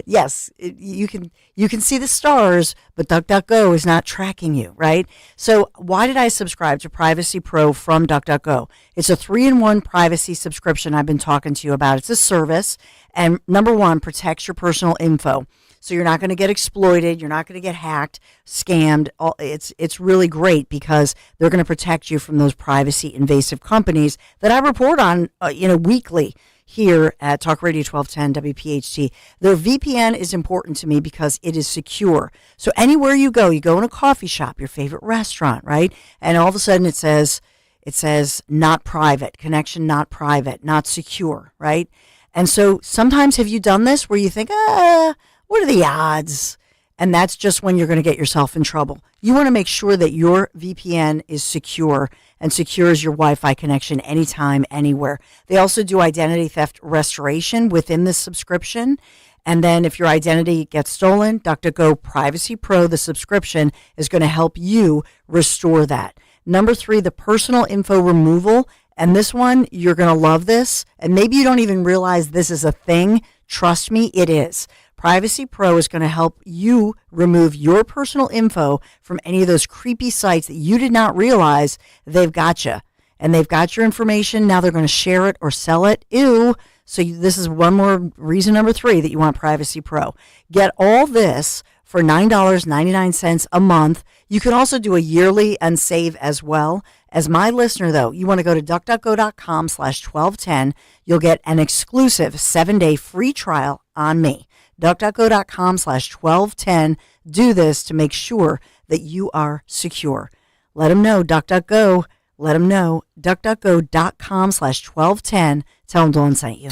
Yes, you can see the stars, but DuckDuckGo is not tracking you, right? So why did I subscribe to Privacy Pro from DuckDuckGo? It's a 3-in-1 privacy subscription I've been talking to you about. It's a service, and number one, protects your personal info. so you're not going to get exploited. You're not going to get hacked, scammed. It's really great because they're going to protect you from those privacy invasive companies that I report on, weekly here at Talk Radio 1210 WPHT. Their VPN is important to me because it is secure. So anywhere you go in a coffee shop, your favorite restaurant, right? And all of a sudden it says not private, connection not private, not secure, right? And so sometimes have you done this where you think, what are the odds? And that's just when you're going to get yourself in trouble. You want to make sure that your VPN is secure and secures your Wi-Fi connection anytime, anywhere. They also do identity theft restoration within this subscription. And then if your identity gets stolen, DuckDuckGo Privacy Pro, the subscription, is going to help you restore that. Number 3, the personal info removal. And this one, you're going to love this. And maybe you don't even realize this is a thing. Trust me, it is. Privacy Pro is going to help you remove your personal info from any of those creepy sites that you did not realize they've got you. And they've got your information. Now they're going to share it or sell it. Ew. So this is one more reason, number 3, that you want Privacy Pro. Get all this for $9.99 a month. You can also do a yearly and save as well. As my listener, though, you want to go to duckduckgo.com/1210. You'll get an exclusive 7-day free trial on me. duckduckgo.com/1210. Do this to make sure that you are secure. Let them know, DuckDuckGo. Let them know, duckduckgo.com/1210. Tell them Dawn sent you.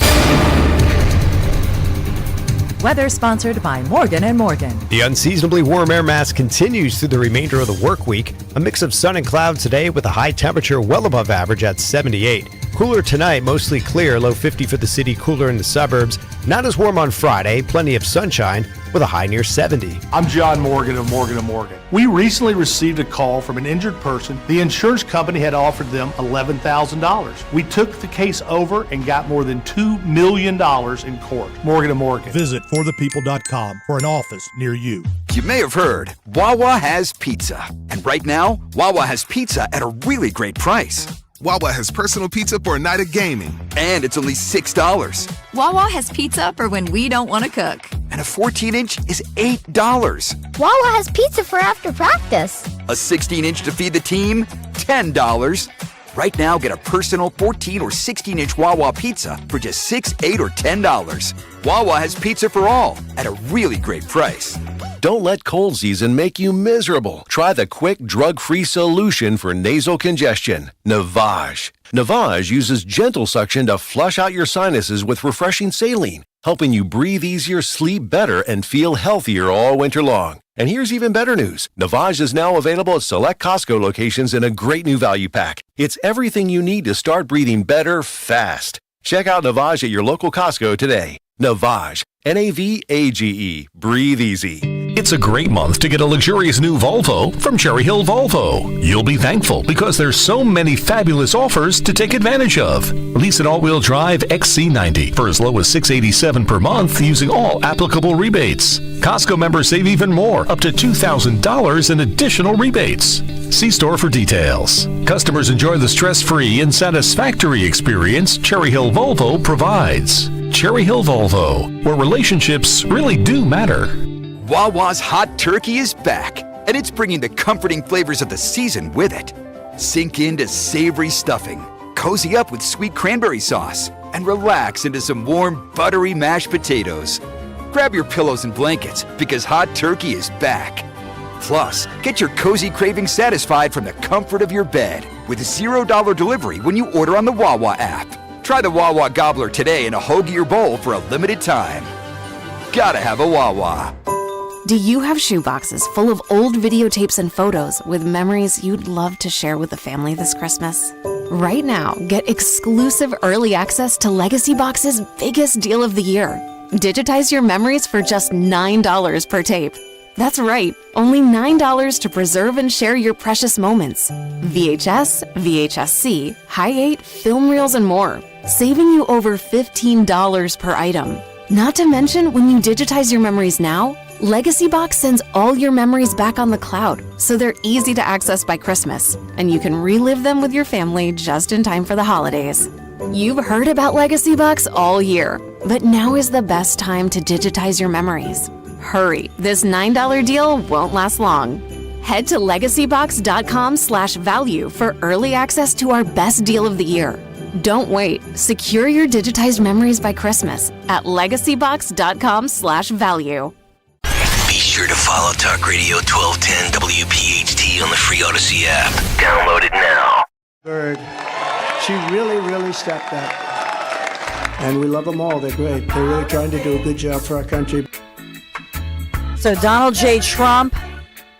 Weather sponsored by Morgan & Morgan. The unseasonably warm air mass continues through the remainder of the work week. A mix of sun and clouds today with a high temperature well above average at 78. Cooler tonight, mostly clear, low 50 for the city, cooler in the suburbs. Not as warm on Friday, plenty of sunshine with a high near 70. I'm John Morgan of Morgan & Morgan. We recently received a call from an injured person. The insurance company had offered them $11,000. We took the case over and got more than $2 million in court. Morgan & Morgan. Visit forthepeople.com for an office near you. You may have heard, Wawa has pizza. And right now, Wawa has pizza at a really great price. Wawa has personal pizza for a night of gaming. And it's only $6. Wawa has pizza for when we don't want to cook. And a 14-inch is $8. Wawa has pizza for after practice. A 16-inch to feed the team, $10. Right now, get a personal 14 or 16-inch Wawa pizza for just $6, $8, or $10. Wawa has pizza for all at a really great price. Don't let cold season make you miserable. Try the quick, drug-free solution for nasal congestion, Navage. Navage uses gentle suction to flush out your sinuses with refreshing saline, helping you breathe easier, sleep better, and feel healthier all winter long. And here's even better news. Navage is now available at select Costco locations in a great new value pack. It's everything you need to start breathing better fast. Check out Navage at your local Costco today. Navage. Navage. Breathe easy. It's a great month to get a luxurious new Volvo from Cherry Hill Volvo. You'll be thankful because there's so many fabulous offers to take advantage of. Lease an all-wheel drive XC90 for as low as $687 per month using all applicable rebates. Costco members save even more, up to $2,000 in additional rebates. See store for details. Customers enjoy the stress-free and satisfactory experience Cherry Hill Volvo provides. Cherry Hill Volvo, where relationships really do matter. Wawa's Hot Turkey is back, and it's bringing the comforting flavors of the season with it. Sink into savory stuffing, cozy up with sweet cranberry sauce, and relax into some warm, buttery mashed potatoes. Grab your pillows and blankets, because Hot Turkey is back. Plus, get your cozy cravings satisfied from the comfort of your bed with $0 delivery when you order on the Wawa app. Try the Wawa Gobbler today in a hoagie or bowl for a limited time. Gotta have a Wawa. Do you have shoeboxes full of old videotapes and photos with memories you'd love to share with the family this Christmas? Right now, get exclusive early access to Legacy Box's biggest deal of the year. Digitize your memories for just $9 per tape. That's right, only $9 to preserve and share your precious moments. VHS, VHS-C, Hi8, film reels, and more, saving you over $15 per item. Not to mention, when you digitize your memories now, Legacy Box sends all your memories back on the cloud, so they're easy to access by Christmas, and you can relive them with your family just in time for the holidays. You've heard about Legacy Box all year, but now is the best time to digitize your memories. Hurry, this $9 deal won't last long. Head to legacybox.com/value for early access to our best deal of the year. Don't wait. Secure your digitized memories by Christmas at legacybox.com/value. Be sure to follow Talk Radio 1210 WPHT on the free Odyssey app. Download it now. Bird, she really stepped up. And we love them all. They're great. They're really trying to do a good job for our country. So Donald J. Trump,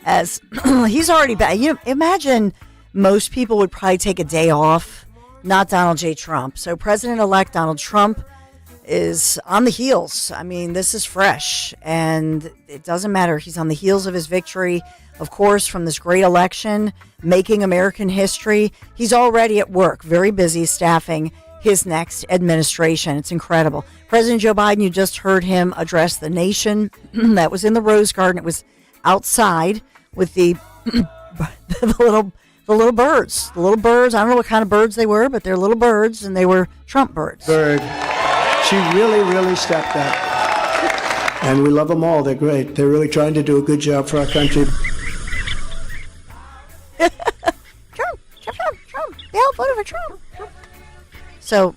as he's already back. You know, imagine most people would probably take a day off. Not Donald J. Trump. So President-elect Donald Trump is on the heels. I mean, this is fresh, and it doesn't matter. He's on the heels of his victory, of course, from this great election, making American history. He's already at work, very busy staffing his next administration. It's incredible. President Joe Biden, you just heard him address the nation. That was in the Rose Garden. It was outside with the little birds. The little birds. I don't know what kind of birds they were, but they're little birds, and they were Trump birds. Bird, she really stepped up. And we love them all. They're great. They're really trying to do a good job for our country. Trump. They all voted for Trump. So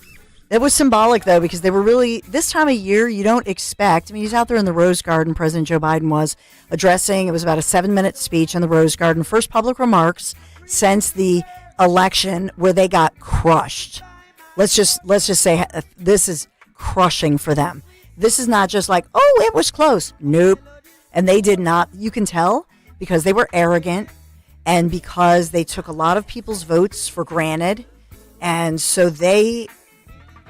it was symbolic, though, because they were really, this time of year, you don't expect. I mean, he's out there in the Rose Garden. President Joe Biden was addressing. It was about a 7-minute speech in the Rose Garden. First public remarks since the election where they got crushed. Let's just say this is crushing for them. This is not just like, oh, it was close. Nope. And they did not. You can tell because they were arrogant and because they took a lot of people's votes for granted. And so they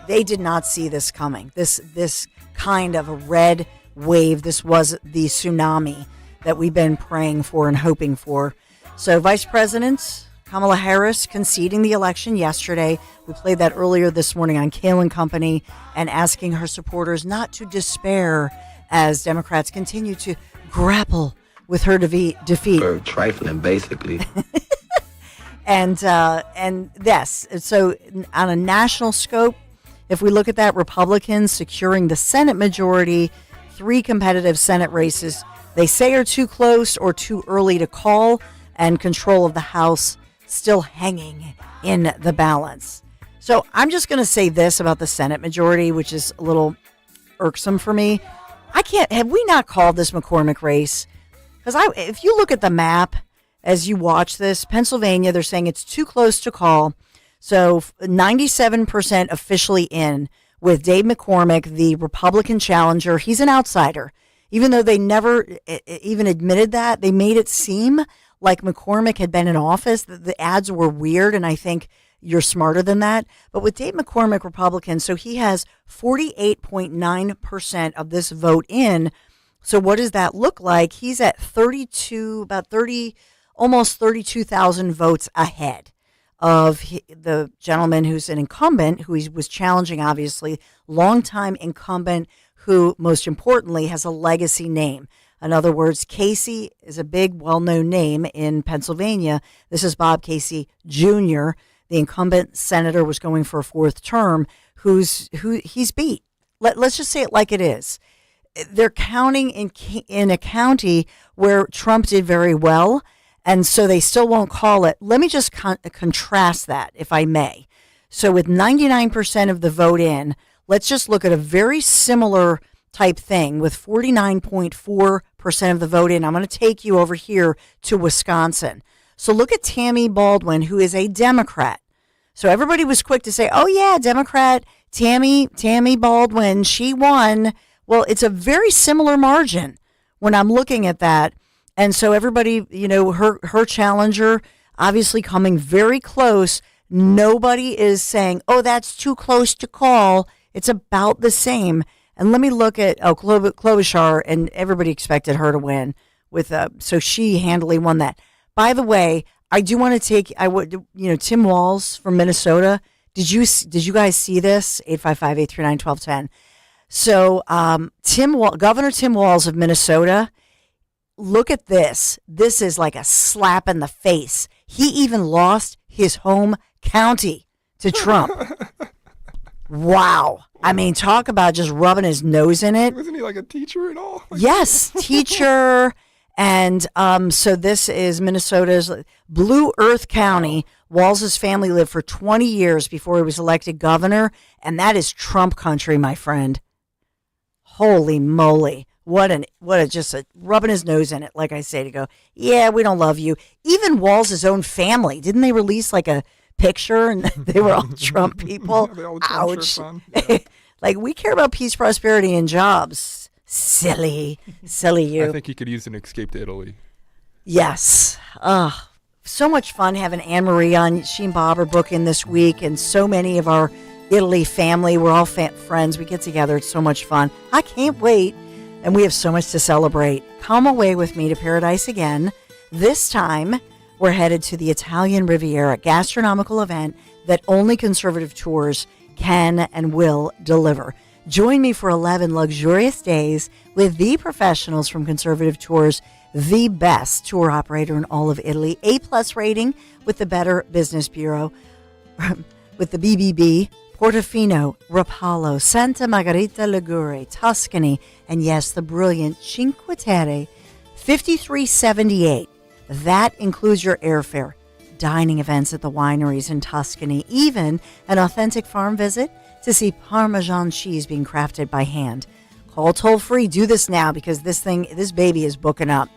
did not see this coming. This kind of a red wave. This was the tsunami that we've been praying for and hoping for. So Vice President Kamala Harris conceding the election yesterday. We played that earlier this morning on Kale and Company, and asking her supporters not to despair as Democrats continue to grapple with her defeat. Or trifling, basically. And yes, so on a national scope, if we look at that, Republicans securing the Senate majority, 3 competitive Senate races they say are too close or too early to call, and control of the House still hanging in the balance. So I'm just going to say this about the Senate majority, which is a little irksome for me. Have we not called this McCormick race? Because if you look at the map, as you watch this, Pennsylvania, they're saying it's too close to call. So 97% officially in with Dave McCormick, the Republican challenger. He's an outsider. Even though they never even admitted that, they made it seem like McCormick had been in office. The ads were weird, and I think you're smarter than that. But with Dave McCormick, Republican, so he has 48.9% of this vote in. So what does that look like? He's at almost 32,000 votes ahead of the gentleman who's an incumbent, who he was challenging, obviously, longtime incumbent, who most importantly has a legacy name. In other words, Casey is a big, well-known name in Pennsylvania. This is Bob Casey Jr., the incumbent senator, was going for a 4th term, who he's beat. Let's just say it like it is. They're counting in a county where Trump did very well, and so they still won't call it. Let me just contrast that, if I may. So with 99% of the vote in, let's just look at a very similar type thing with 49.4% of the vote in. I'm going to take you over here to Wisconsin. So look at Tammy Baldwin, who is a Democrat. So everybody was quick to say, oh yeah, Democrat, Tammy Baldwin, she won. Well, it's a very similar margin when I'm looking at that. And so everybody, her challenger obviously coming very close. Nobody is saying, oh, that's too close to call. It's about the same. And let me look at Klobuchar, and everybody expected her to win so she handily won that. By the way, I do want to take Tim Walz from Minnesota. Did you guys see this? 855-839-1210. So Governor Tim Walz of Minnesota, look at this. This is like a slap in the face. He even lost his home county to Trump. Wow. I mean, talk about just rubbing his nose in it. Wasn't he like a teacher and all? Yes, teacher. And so this is Minnesota's Blue Earth County. Walz's family lived for 20 years before he was elected governor, and that is Trump country, my friend. Holy moly. What a rubbing his nose in it, like I say, to go, yeah, we don't love you. Even Walz's own family, didn't they release like a picture and they were all Trump people? Ouch. Like, we care about peace, prosperity, and jobs. Silly you. I think he could use an escape to Italy. Yes. So much fun having Anne-Marie on. She and Bob are booking this week, and so many of our Italy family, we're all friends. We get together. It's so much fun. I can't wait. And we have so much to celebrate. Come away with me to paradise again. This time, we're headed to the Italian Riviera, gastronomical event that only Conservative Tours can and will deliver. Join me for 11 luxurious days with the professionals from Conservative Tours, the best tour operator in all of Italy, A+ rating with the Better Business Bureau, with the BBB, Portofino, Rapallo, Santa Margherita Ligure, Tuscany, and yes, the brilliant Cinque Terre, 5378. That includes your airfare, dining events at the wineries in Tuscany, even an authentic farm visit to see Parmesan cheese being crafted by hand. Call toll free. Do this now because this baby is booking up.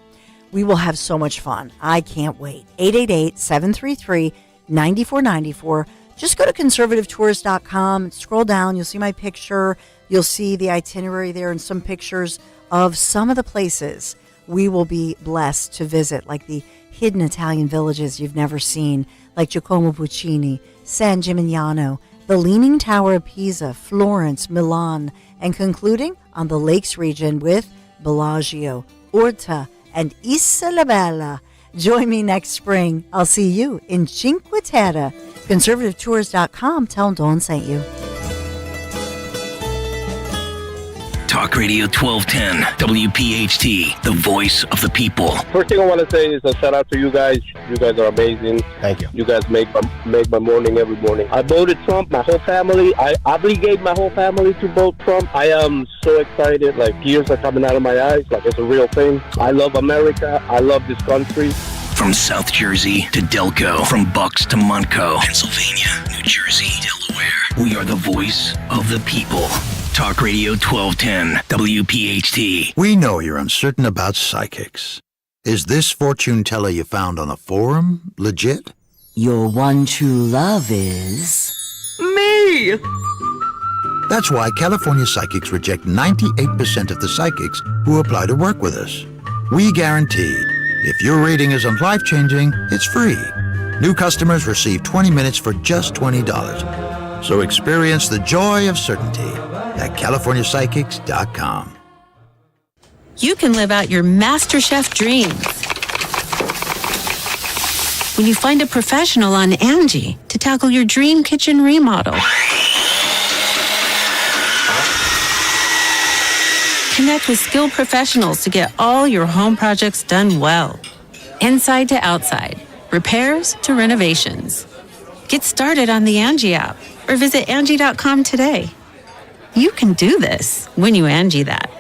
We will have so much fun. I can't wait. 888-733-9494. Just go to conservativetours.com. Scroll down. You'll see my picture. You'll see the itinerary there and some pictures of some of the places we will be blessed to visit, like the hidden Italian villages you've never seen, like Giacomo Puccini, San Gimignano, the Leaning Tower of Pisa, Florence, Milan, and concluding on the Lakes region with Bellagio, Orta, and Isola Bella. Join me next spring. I'll see you in Cinque Terre. ConservativeTours.com. Tell them Dawn sent you. Talk Radio 1210, WPHT, the voice of the people. First thing I want to say is a shout out to you guys. You guys are amazing. Thank you. You guys make my morning every morning. I voted Trump, my whole family. I obligate my whole family to vote Trump. I am so excited. Like, tears are coming out of my eyes. Like, it's a real thing. I love America. I love this country. From South Jersey to Delco, from Bucks to Montco, Pennsylvania, New Jersey, Delaware, we are the voice of the people. Talk Radio 1210, WPHT. We know you're uncertain about psychics. Is this fortune teller you found on a forum legit? Your one true love is... me! That's why California Psychics reject 98% of the psychics who apply to work with us. We guarantee if your reading isn't life-changing, it's free. New customers receive 20 minutes for just $20. So experience the joy of certainty at CaliforniaPsychics.com. You can live out your MasterChef dreams when you find a professional on Angie to tackle your dream kitchen remodel. Connect with skilled professionals to get all your home projects done well. Inside to outside, repairs to renovations. Get started on the Angie app or visit Angie.com today. You can do this when you Angie that.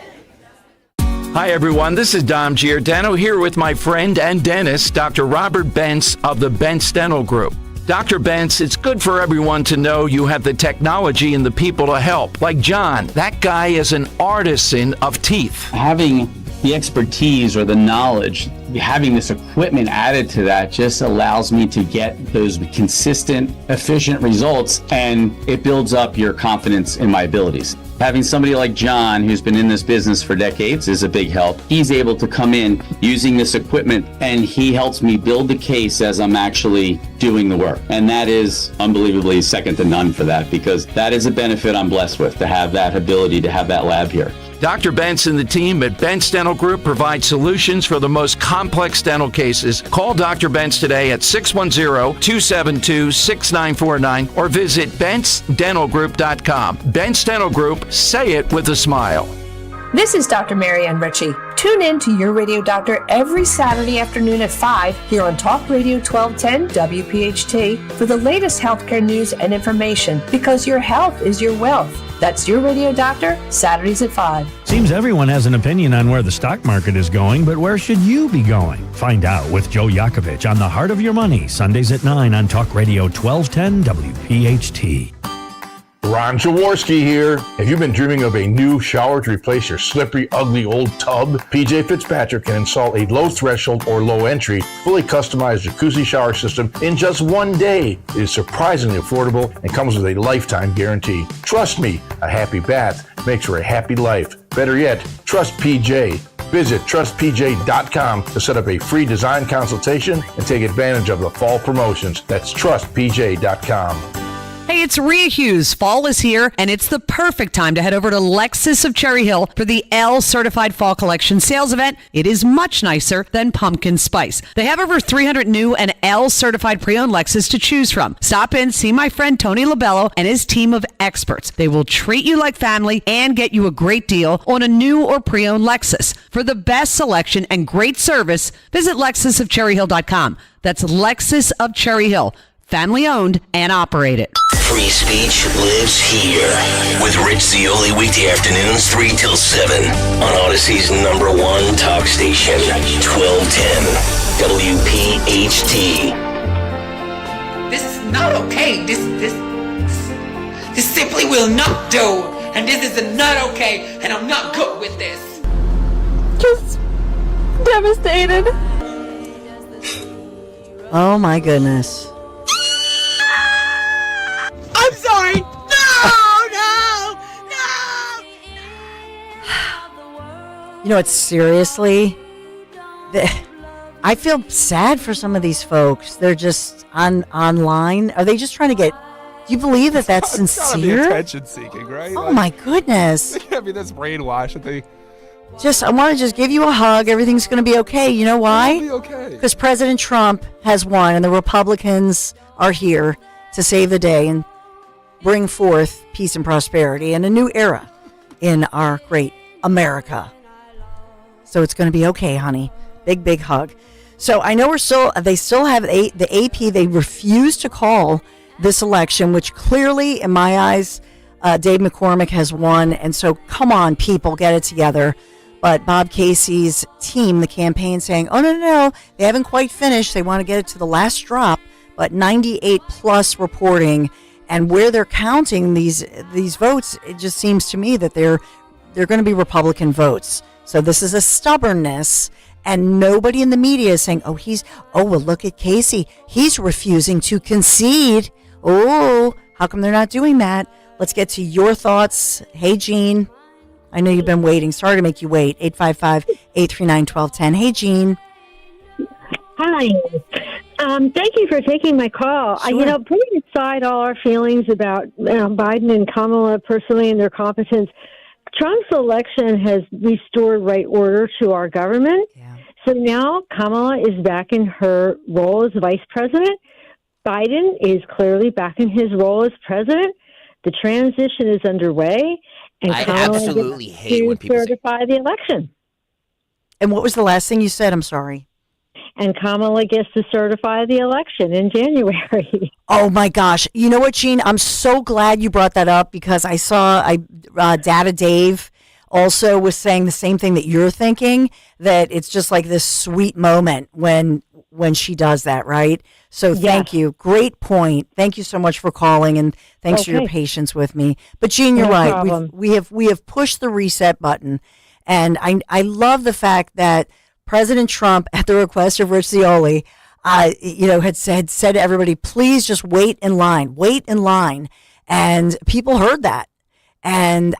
Hi, everyone. This is Dom Giordano here with my friend and dentist, Dr. Robert Bentz of the Bentz Dental Group. Dr. Bentz, it's good for everyone to know you have the technology and the people to help. Like John, that guy is an artisan of teeth. Having the expertise or the knowledge, having this equipment added to that just allows me to get those consistent, efficient results, and it builds up your confidence in my abilities. Having somebody like John, who's been in this business for decades, is a big help. He's able to come in using this equipment, and he helps me build the case as I'm actually doing the work. And that is unbelievably second to none for that, because that is a benefit I'm blessed with, to have that ability, to have that lab here. Dr. Bentz and the team at Bentz Dental Group provide solutions for the most complex dental cases. Call Dr. Bentz today at 610-272-6949 or visit BentzDentalGroup.com. Bentz Dental Group, say it with a smile. This is Dr. Marianne Ritchie. Tune in to Your Radio Doctor every Saturday afternoon at 5 here on Talk Radio 1210 WPHT for the latest healthcare news and information, because your health is your wealth. That's Your Radio Doctor, Saturdays at 5. Seems everyone has an opinion on where the stock market is going, but where should you be going? Find out with Joe Yakovich on The Heart of Your Money, Sundays at 9 on Talk Radio 1210 WPHT. Ron Jaworski here. Have you been dreaming of a new shower to replace your slippery, ugly old tub? PJ Fitzpatrick can install a low threshold or low entry, fully customized jacuzzi shower system in just one day. It is surprisingly affordable and comes with a lifetime guarantee. Trust me, a happy bath makes for a happy life. Better yet, trust PJ. Visit trustpj.com to set up a free design consultation and take advantage of the fall promotions. That's trustpj.com. Hey, it's Rhea Hughes. Fall is here, and it's the perfect time to head over to Lexus of Cherry Hill for the L Certified Fall Collection sales event. It is much nicer than pumpkin spice. They have over 300 new and L Certified pre-owned Lexus to choose from. Stop in, see my friend Tony Labello and his team of experts. They will treat you like family and get you a great deal on a new or pre-owned Lexus. For the best selection and great service, visit lexusofcherryhill.com. That's Lexus of Cherry Hill. Family owned and operated. Free speech lives here with Rich Zioli weekday afternoons 3 till 7 on Odyssey's #1 talk station, 1210 WPHT. This is not okay. This simply will not do. And this is not okay. And I'm not good with this. Just devastated. Oh my goodness. I'm sorry. No. You know, it's seriously, I feel sad for some of these folks. They're just online. Are they just trying to get, do you believe that that's sincere? Attention seeking, right? Oh my goodness. I mean, that's brainwash. I want to just give you a hug. Everything's going to be okay. You know why? It'll be okay. Because President Trump has won and the Republicans are here to save the day and bring forth peace and prosperity and a new era in our great America. So it's going to be okay, honey. Big, big hug. So I know they still have the AP. They refuse to call this election, which clearly, in my eyes, Dave McCormick has won. And so come on, people, get it together. But Bob Casey's team, the campaign, saying, oh, no, they haven't quite finished. They want to get it to the last drop. But 98 plus reporting, and where they're counting these votes, it just seems to me that they're going to be Republican votes. So this is a stubbornness, and nobody in the media is saying, well, look at Casey. He's refusing to concede. Oh, how come they're not doing that? Let's get to your thoughts. Hey, Jean. I know you've been waiting. Sorry to make you wait. 855-839-1210. Hey, Jean. Hi. Thank you for taking my call. Sure. Putting aside all our feelings about Biden and Kamala personally and their competence, Trump's election has restored right order to our government. Yeah. So now Kamala is back in her role as vice president. Biden is clearly back in his role as president. The transition is underway, and I Kamala absolutely gets hate to when people say, certify the election. And what was the last thing you said? I'm sorry. And Kamala gets to certify the election in January. Oh, my gosh. You know what, Jean? I'm so glad you brought that up, because I saw Data Dave also was saying the same thing that you're thinking, that it's just like this sweet moment when she does that, right? So thank you. Great point. Thank you so much for calling, and thanks for your patience with me. But, Jean, you're right. Problem. We have pushed the reset button, and I love the fact that President Trump, at the request of Rich Zioli, had said to everybody, please just wait in line. And people heard that. And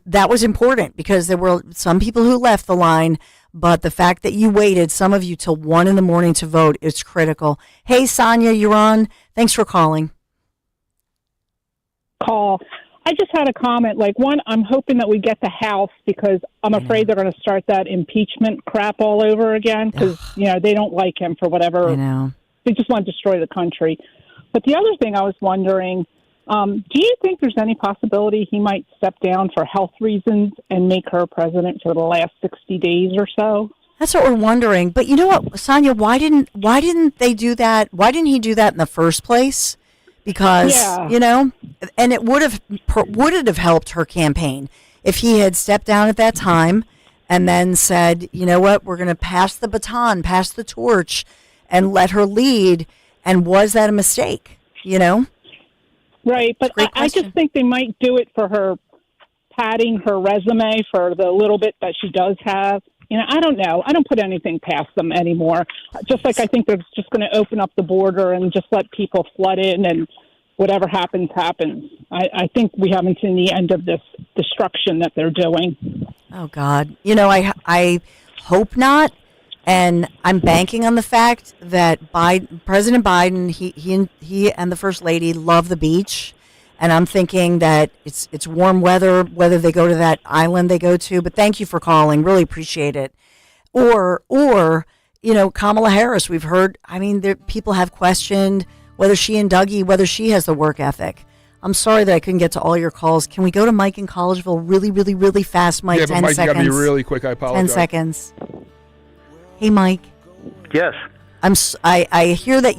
that was important, because there were some people who left the line, but the fact that you waited, some of you, till 1 a.m. to vote, is critical. Hey, Sonia, you're on. Thanks for calling. I just had a comment. One, I'm hoping that we get the House, because I'm afraid they're going to start that impeachment crap all over again, because, they don't like him for whatever. I know. They just want to destroy the country. But the other thing I was wondering, Do you think there's any possibility he might step down for health reasons and make her president for the last 60 days or so? That's what we're wondering. But you know what, Sonia, why didn't they do that? Why didn't he do that in the first place? Because, and it would it have helped her campaign if he had stepped down at that time and then said, you know what, we're going to pass the baton, pass the torch, and let her lead. And was that a mistake, Right, but I just think they might do it for her padding her resume for the little bit that she does have. I don't know. I don't put anything past them anymore. Just like I think they're just going to open up the border and just let people flood in and whatever happens, happens. I think we haven't seen the end of this destruction that they're doing. Oh, God. I hope not. And I'm banking on the fact that President Biden, he and the First Lady love the beach. And I'm thinking that it's warm weather, whether they go to that island they go to. But thank you for calling. Really appreciate it. Or Kamala Harris. We've heard, people have questioned whether she and Dougie, whether she has the work ethic. I'm sorry that I couldn't get to all your calls. Can we go to Mike in Collegeville really, really, really fast, Mike? Yeah, 10 but Mike, seconds. you got to be really quick. I apologize. 10 seconds. Hey, Mike. Yes. I hear that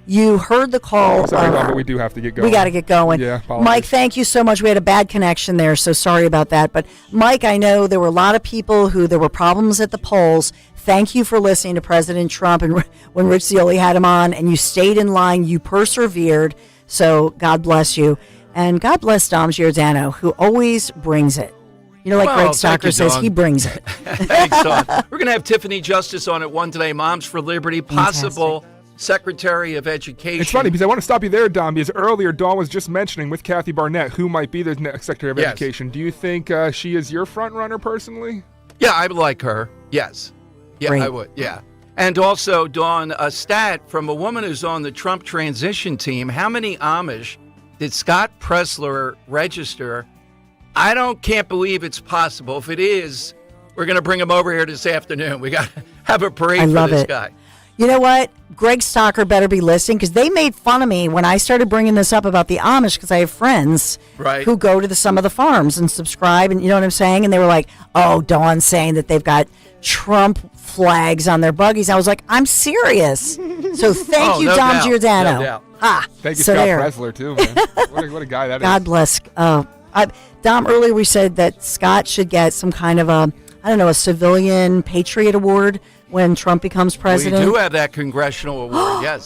you heard the call. Sorry, but we do have to get going. We got to get going. Yeah, apologies. Mike, thank you so much. We had a bad connection there, so sorry about that. But, Mike, I know there were a lot of people there were problems at the polls. Thank you for listening to President Trump and when Rich Zeoli had him on, and you stayed in line. You persevered, so God bless you. And God bless Dom Giordano, who always brings it. Greg Stocker says, he brings it. Thanks, Dawn. We're going to have Tiffany Justice on at 1 today, Moms for Liberty, possible Secretary of Education. It's funny because I want to stop you there, Dom, because earlier Dawn was just mentioning with Kathy Barnett who might be the next Secretary of Education. Do you think she is your front runner personally? Yeah, I would like her. Yes. Yeah, Great. I would. Yeah. And also, Dawn, a stat from a woman who's on the Trump transition team. How many Amish did Scott Pressler register? Can't believe it's possible. If it is, we're going to bring him over here this afternoon. We got to have a parade for this guy. You know what? Greg Stocker better be listening because they made fun of me when I started bringing this up about the Amish because I have friends who go to some of the farms and subscribe, and you know what I'm saying? And they were like, oh, Dawn's saying that they've got Trump flags on their buggies. I was like, I'm serious. So thank you, Dom Giordano. No doubt. Thank you, Scott Pressler, too, man. What a guy that is. God bless. Dom, earlier we said that Scott should get some kind of a civilian patriot award when Trump becomes president. We do have that congressional award, yes.